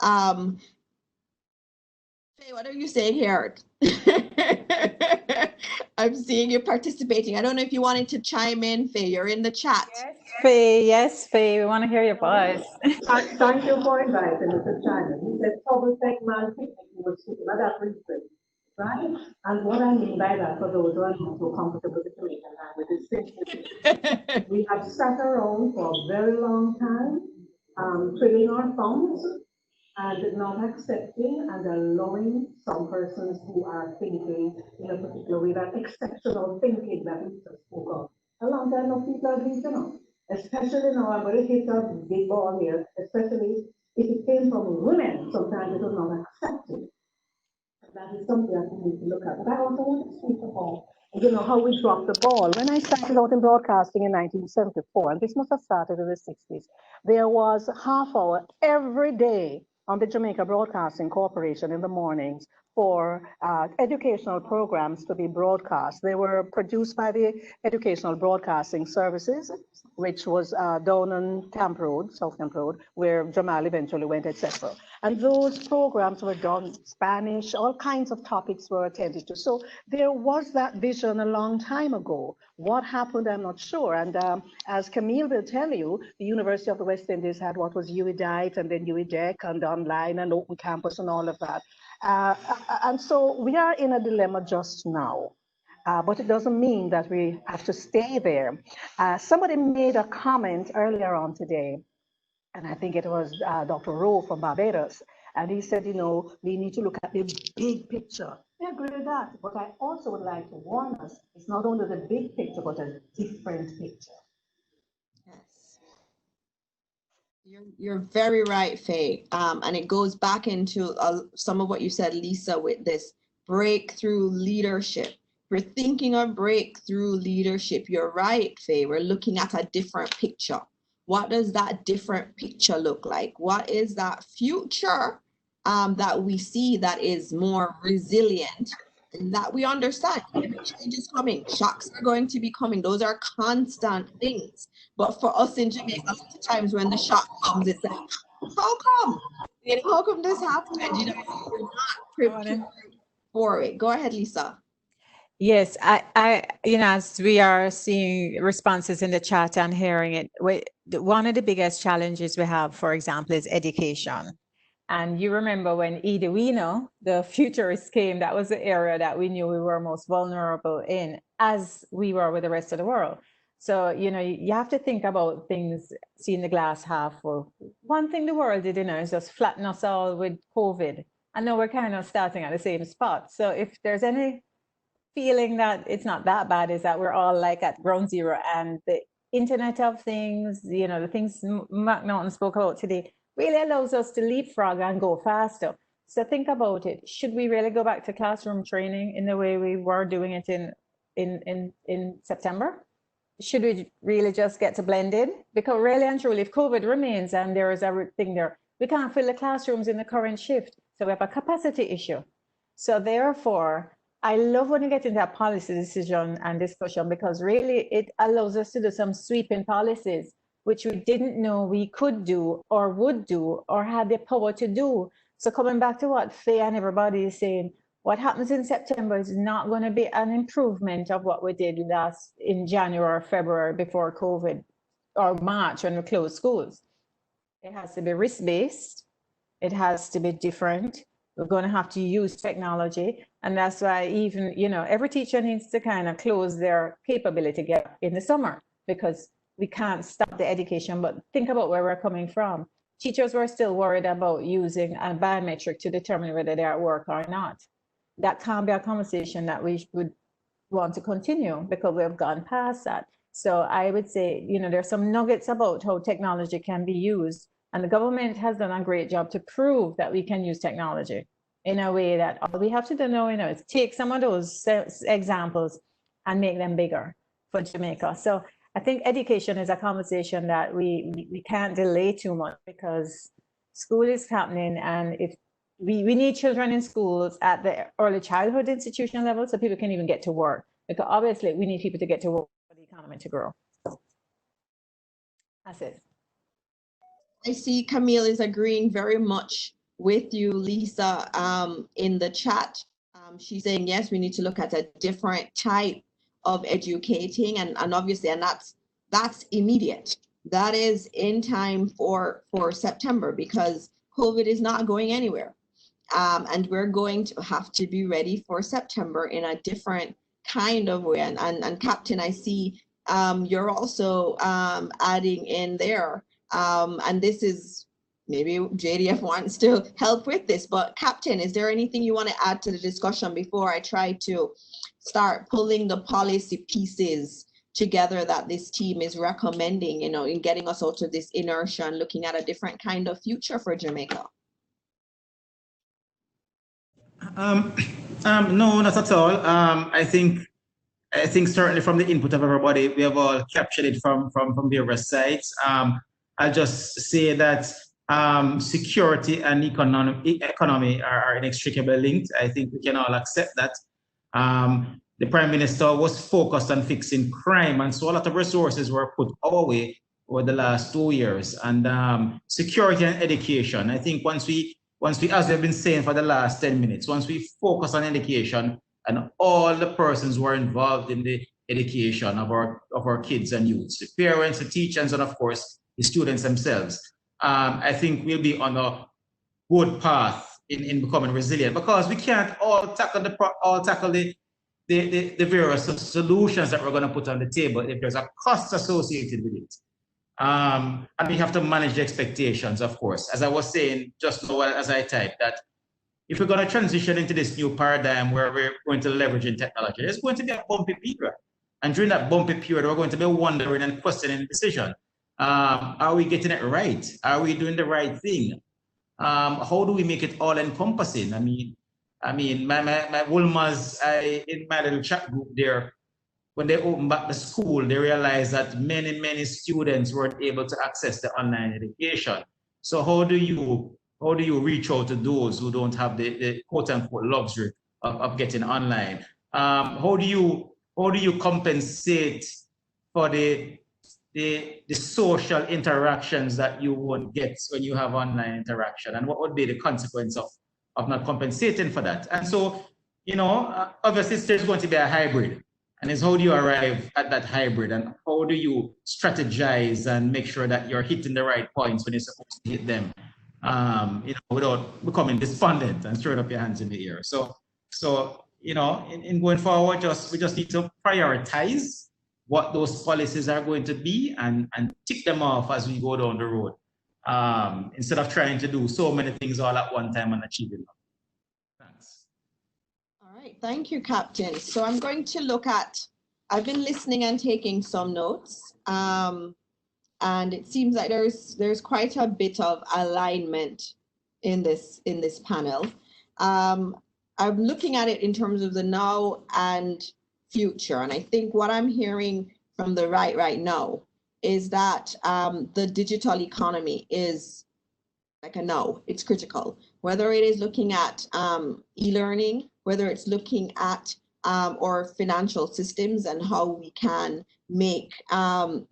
Faye, what are you saying here? I'm seeing you participating. I don't know if you wanted to chime in, Faye. You're in the chat. Yes, Faye, we want to hear your voice. Thank you for inviting me to chime in. He said, "Trouble take man picnic was sitting at that reason." Right? And what I mean by that, for those who are not so comfortable with the Jamaican language, is simply we have sat around for a very long time, twiddling our thumbs and not accepting and allowing some persons who are thinking in a particular way, that exceptional thinking that we just spoke of. A long time of people are these, especially now, I'm going to hit a big ball here, especially if it came from women, sometimes it was not accepted. That is something that we need to look at. But I also want to speak about, how we dropped the ball. When I started out in broadcasting in 1974, and this must have started in the 60s, there was half hour every day on the Jamaica Broadcasting Corporation in the mornings for educational programs to be broadcast. They were produced by the Educational Broadcasting Services, which was down on Camp Road, South Camp Road, where Jamal eventually went, etc. And those programs were done Spanish, all kinds of topics were attended to. So there was that vision a long time ago. What happened, I'm not sure. And as Camille will tell you, the University of the West Indies had what was UIDITE and then UIDEC and online and open campus and all of that. And so we are in a dilemma just now. But it doesn't mean that we have to stay there. Somebody made a comment earlier on today, and I think it was Dr. Rowe from Barbados, and he said, we need to look at the big picture. I agree with that, but I also would like to warn us, it's not only the big picture, but a different picture. Yes. You're very right, Faye. And it goes back into some of what you said, Lisa, with this breakthrough leadership. We're thinking of breakthrough leadership. You're right, Faye. We're looking at a different picture. What does that different picture look like? What is that future that we see that is more resilient and that we understand? Change is coming. Shocks are going to be coming. Those are constant things. But for us in Jamaica, a lot of times when the shock comes, it's like, how come? How come this happened? We're not prepared for it. Go ahead, Lisa. Yes, I, as we are seeing responses in the chat and hearing it, one of the biggest challenges we have, for example, is education. And you remember when Edwina, the futurist, came, that was the area that we knew we were most vulnerable in, as we were with the rest of the world. So, you have to think about things, seeing the glass half full. One thing the world did, is just flatten us all with COVID. And now we're kind of starting at the same spot. So if there's any feeling that it's not that bad, is that we're all like at ground zero, and the Internet of Things, the things Mark Norton spoke about today, really allows us to leapfrog and go faster. So think about it. Should we really go back to classroom training in the way we were doing it in September? Should we really just get to blended? Because really and truly, if COVID remains and there is everything there, we can't fill the classrooms in the current shift. So we have a capacity issue. So therefore, I love when you get into that policy decision and discussion, because really it allows us to do some sweeping policies, which we didn't know we could do or would do or had the power to do. So coming back to what Faye and everybody is saying, what happens in September is not going to be an improvement of what we did in January or February before COVID, or March when we closed schools. It has to be risk-based. It has to be different. We're going to have to use technology. And that's why even, every teacher needs to kind of close their capability gap in the summer, because we can't stop the education, but think about where we're coming from. Teachers were still worried about using a biometric to determine whether they're at work or not. That can't be a conversation that we would want to continue, because we have gone past that. So I would say, there's some nuggets about how technology can be used. And the government has done a great job to prove that we can use technology in a way that all we have to do now, is take some of those examples and make them bigger for Jamaica. So I think education is a conversation that we can't delay too much, because school is happening, and if we need children in schools at the early childhood institution level so people can even get to work, because obviously we need people to get to work for the economy to grow. That's it. I see Camille is agreeing very much with you, Lisa, in the chat. She's saying, yes, we need to look at a different type of educating, and obviously, and that's immediate. That is in time for September, because COVID is not going anywhere. And we're going to have to be ready for September in a different kind of way. And Captain, I see you're also adding in there. And this is maybe JDF wants to help with this, but Captain, is there anything you want to add to the discussion before I try to start pulling the policy pieces together that this team is recommending, you know, in getting us out of this inertia and looking at a different kind of future for Jamaica? No, not at all. I think certainly from the input of everybody, we have all captured it from various sides. I'll just say that security and economy are inextricably linked. I think we can all accept that. The Prime Minister was focused on fixing crime, and so a lot of resources were put our way over the last 2 years. And security and education, I think once we, as we've been saying for the last 10 minutes, once we focus on education and all the persons who are involved in the education of our kids and youths, the parents, the teachers, and of course, the students themselves, I think we'll be on a good path in becoming resilient, because we can't all tackle the various solutions that we're going to put on the table if there's a cost associated with it. And we have to manage the expectations, of course. As I was saying just now as I typed, that if we're going to transition into this new paradigm where we're going to leverage in technology, there's going to be a bumpy period. And during that bumpy period, we're going to be wondering and questioning the decision. Are we getting it right? Are we doing the right thing? How do we make it all encompassing? I mean, my Wolmers, in my little chat group there, when they opened back the school, they realized that many students weren't able to access the online education. So how do you reach out to those who don't have the quote unquote luxury of getting online? How do you compensate for the social interactions that you won't get when you have online interaction? And what would be the consequence of not compensating for that? And so, you know, obviously there's going to be a hybrid. And it's how do you arrive at that hybrid, and how do you strategize and make sure that you're hitting the right points when you're supposed to hit them, you know, without becoming despondent and throwing up your hands in the air. So you know, in going forward, we just need to prioritize what those policies are going to be and tick them off as we go down the road, instead of trying to do so many things all at one time and achieving them. Thanks. All right, thank you, Captain. So I'm going to look at, I've been listening and taking some notes, and it seems like there's quite a bit of alignment in this panel. I'm looking at it in terms of the now and future, and I think what I'm hearing from the right now is that the digital economy is like a no, it's critical. Whether it is looking at e-learning, whether it's looking at our financial systems and how we can make,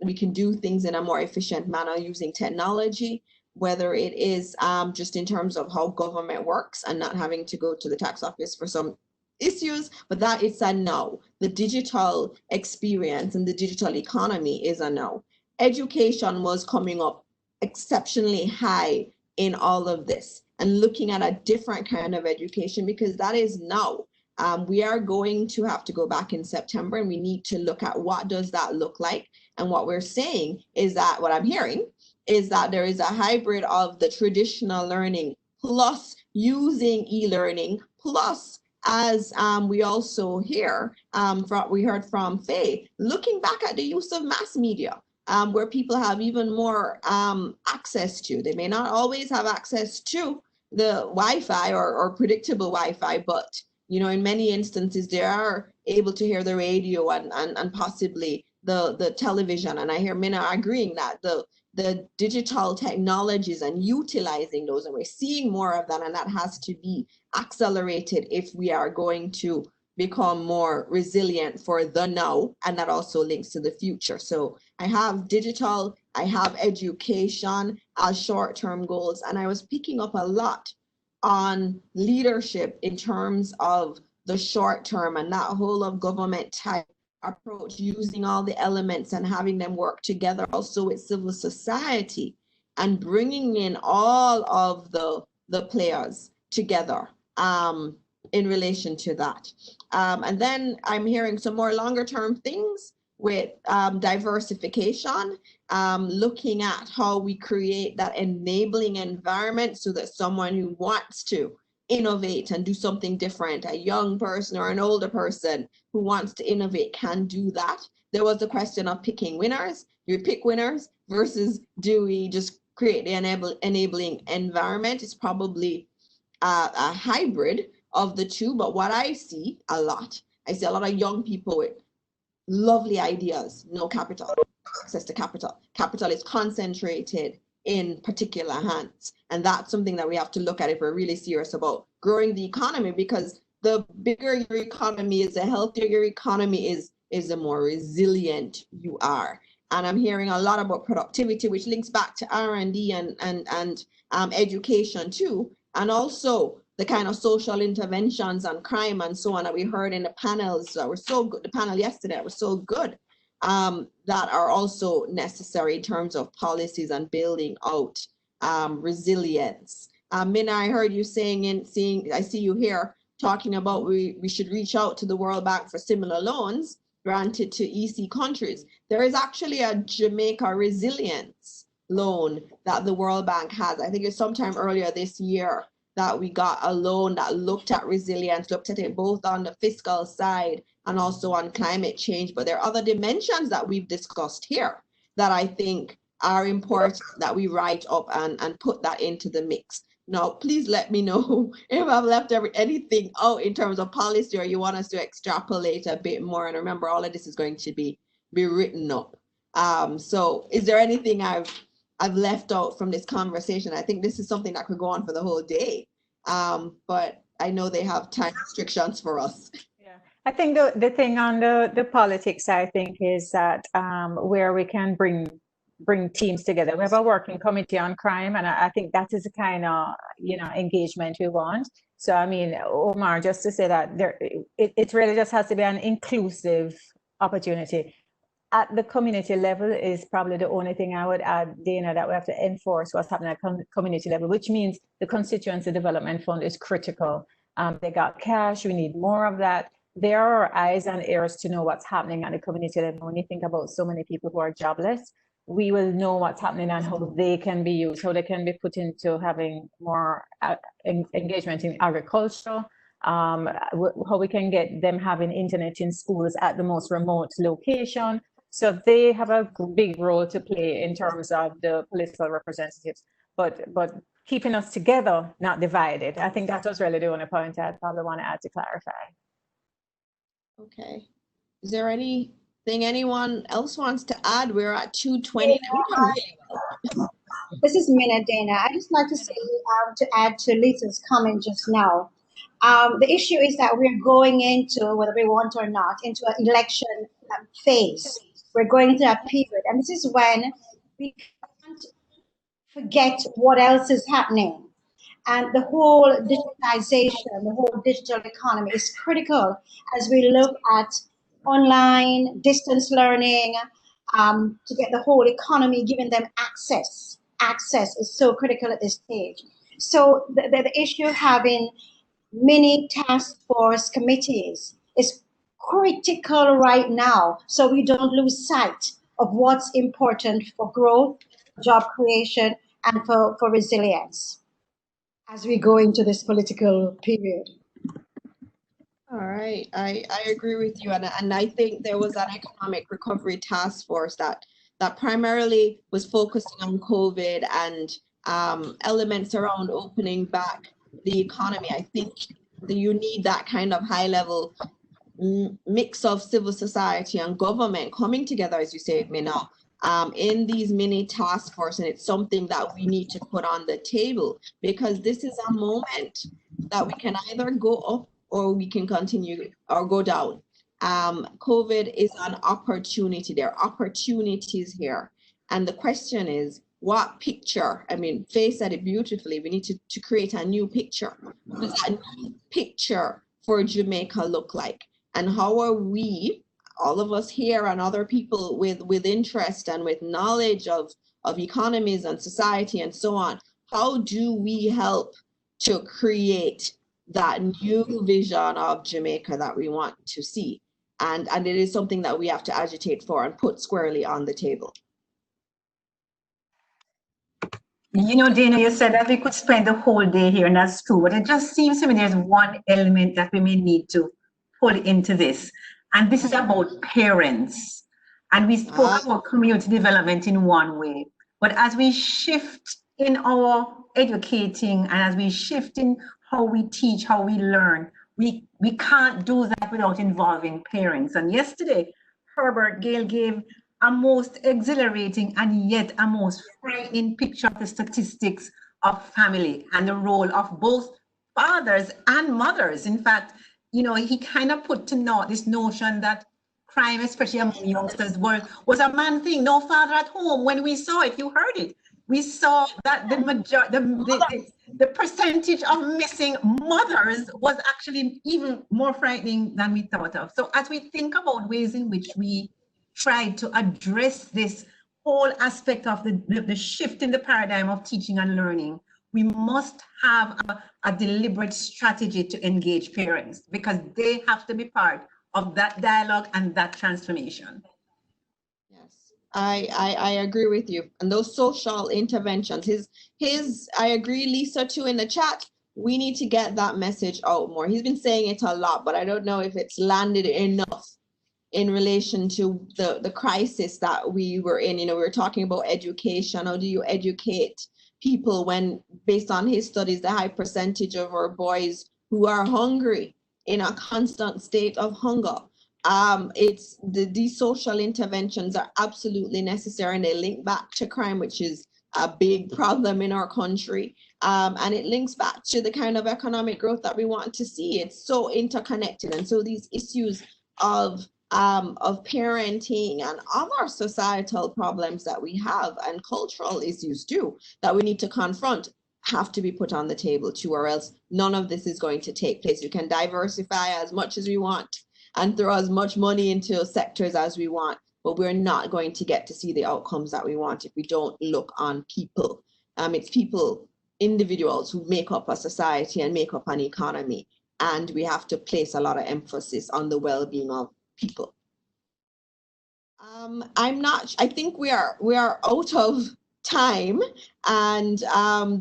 we can do things in a more efficient manner using technology, whether it is just in terms of how government works and not having to go to the tax office for some issues, but that it's a no. The digital experience and the digital economy is a no. Education was coming up exceptionally high in all of this, and looking at a different kind of education, because that is now. We are going to have to go back in September, and we need to look at what does that look like. And what we're saying is that, what I'm hearing is that there is a hybrid of the traditional learning plus using e-learning, plus, as we also hear, we heard from Faye, looking back at the use of mass media, where people have even more access to. They may not always have access to the Wi-Fi or predictable Wi-Fi, but you know, in many instances, they are able to hear the radio and possibly the television. And I hear Minna agreeing that the digital technologies and utilizing those, and we're seeing more of that, and that has to be accelerated if we are going to become more resilient for the now, and that also links to the future. So I have digital, I have education as short-term goals, and I was picking up a lot on leadership in terms of the short term and that whole of government type approach, using all the elements and having them work together also with civil society and bringing in all of the players together in relation to that. And then I'm hearing some more longer term things with diversification, looking at how we create that enabling environment so that someone who wants to innovate and do something different, a young person or an older person who wants to innovate can do that. There was the question of picking winners. Do we pick winners versus do we just create the enabling environment? It's probably a hybrid of the two, but what I see a lot of young people with lovely ideas, no capital, access to capital. Capital is concentrated in particular hands. And that's something that we have to look at if we're really serious about growing the economy, because the bigger your economy is, the healthier your economy is the more resilient you are. And I'm hearing a lot about productivity, which links back to R&D and education too. And also the kind of social interventions on crime and so on that we heard in the panels that were so good, the panel yesterday was so good, that are also necessary in terms of policies and building out resilience. Minna, I heard you saying I see you here talking about we should reach out to the World Bank for similar loans granted to EC countries. There is actually a Jamaica resilience loan that the World Bank has. I think it's sometime earlier this year that we got a loan that looked at resilience, looked at it both on the fiscal side and also on climate change. But there are other dimensions that we've discussed here that I think are important that we write up and put that into the mix. Now, please let me know if I've left anything out in terms of policy or you want us to extrapolate a bit more. And remember, all of this is going to be written up. So is there anything I've left out from this conversation? I think this is something that could go on for the whole day. But I know they have time restrictions for us. Yeah, I think the thing on the politics, I think, is that where we can bring teams together. We have a working committee on crime, and I think that is the kind of engagement we want. So I mean, Omar, just to say that it really just has to be an inclusive opportunity. At the community level is probably the only thing I would add, Dana, that we have to enforce what's happening at community level, which means the Constituency Development Fund is critical. They got cash, we need more of that. There are eyes and ears to know what's happening at the community level. When you think about so many people who are jobless, we will know what's happening and how they can be used, how they can be put into having more engagement in agriculture, how we can get them having internet in schools at the most remote location. So they have a big role to play in terms of the political representatives, but keeping us together, not divided. I think that was really the only point I'd probably want to add to clarify. Okay. Is there anything anyone else wants to add? We're at 2:20. This is Minna, Dana. I just like to say, to add to Lisa's comment just now. The issue is that we're going into, whether we want or not, into an election phase. We're going into a period, and this is when we can't forget what else is happening. And the whole digitization, the whole digital economy is critical as we look at online, distance learning, to get the whole economy, giving them access. Access is so critical at this stage. So the issue of having many task force committees is critical right now, so we don't lose sight of what's important for growth, job creation, and for resilience as we go into this political period. All right, I agree with you, and I think there was an economic recovery task force that primarily was focusing on COVID and elements around opening back the economy. I think that you need that kind of high level mix of civil society and government coming together, as you say, Minna, in these mini task force, and it's something that we need to put on the table, because this is a moment that we can either go up or we can continue or go down. COVID is an opportunity. There are opportunities here, and the question is, what picture? I mean, Faye said it beautifully. We need to create a new picture. What does that new picture for Jamaica look like? And how are we, all of us here and other people with interest and with knowledge of economies and society and so on, how do we help to create that new vision of Jamaica that we want to see? And it is something that we have to agitate for and put squarely on the table. You know, Dana, you said that we could spend the whole day here, and that's true. But it just seems to me there's one element that we may need to pull into this. And this is about parents. And we spoke about community development in one way. But as we shift in our educating and as we shift in how we teach, how we learn, we can't do that without involving parents. And yesterday, Herbert Gale gave a most exhilarating and yet a most frightening picture of the statistics of family and the role of both fathers and mothers. In fact, you know, he kind of put to naught this notion that crime, especially among youngsters, was a man thing. No father at home. When we saw it, you heard it. We saw that the percentage of missing mothers was actually even more frightening than we thought of. So as we think about ways in which we tried to address this whole aspect of the shift in the paradigm of teaching and learning, we must have a deliberate strategy to engage parents because they have to be part of that dialogue and that transformation. Yes, I agree with you. And those social interventions, I agree, Lisa, too, in the chat. We need to get that message out more. He's been saying it a lot, but I don't know if it's landed enough in relation to the crisis that we were in. You know, we were talking about education. How do you educate people when, based on his studies, the high percentage of our boys who are hungry, in a constant state of hunger? It's these social interventions are absolutely necessary, and they link back to crime, which is a big problem in our country. And it links back to the kind of economic growth that we want to see. It's so interconnected. And so these issues of parenting and other societal problems that we have, and cultural issues too, that we need to confront, have to be put on the table too, or else none of this is going to take place. You can diversify as much as we want and throw as much money into sectors as we want, but we're not going to get to see the outcomes that we want if we don't look on people. It's people, individuals, who make up a society and make up an economy, and we have to place a lot of emphasis on the well-being of people. I think we are out of time, and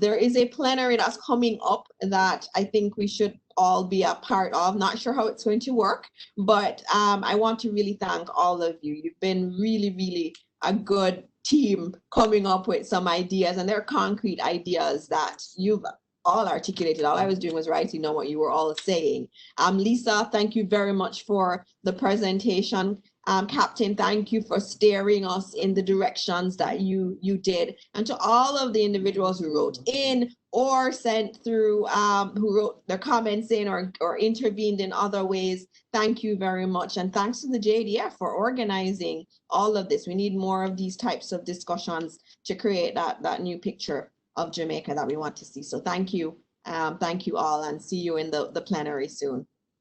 there is a plenary that's coming up that I think we should all be a part of. Not sure how it's going to work, but I want to really thank all of you. You've been really, really a good team coming up with some ideas, and they're concrete ideas that you've all articulated. All I was doing was writing down what you were all saying. Lisa, thank you very much for the presentation. Captain, thank you for steering us in the directions that you did. And to all of the individuals who wrote in or sent through, who wrote their comments in or intervened in other ways, thank you very much. And thanks to the JDF for organizing all of this. We need more of these types of discussions to create that new picture of Jamaica that we want to see. So thank you all, and see you in the plenary soon.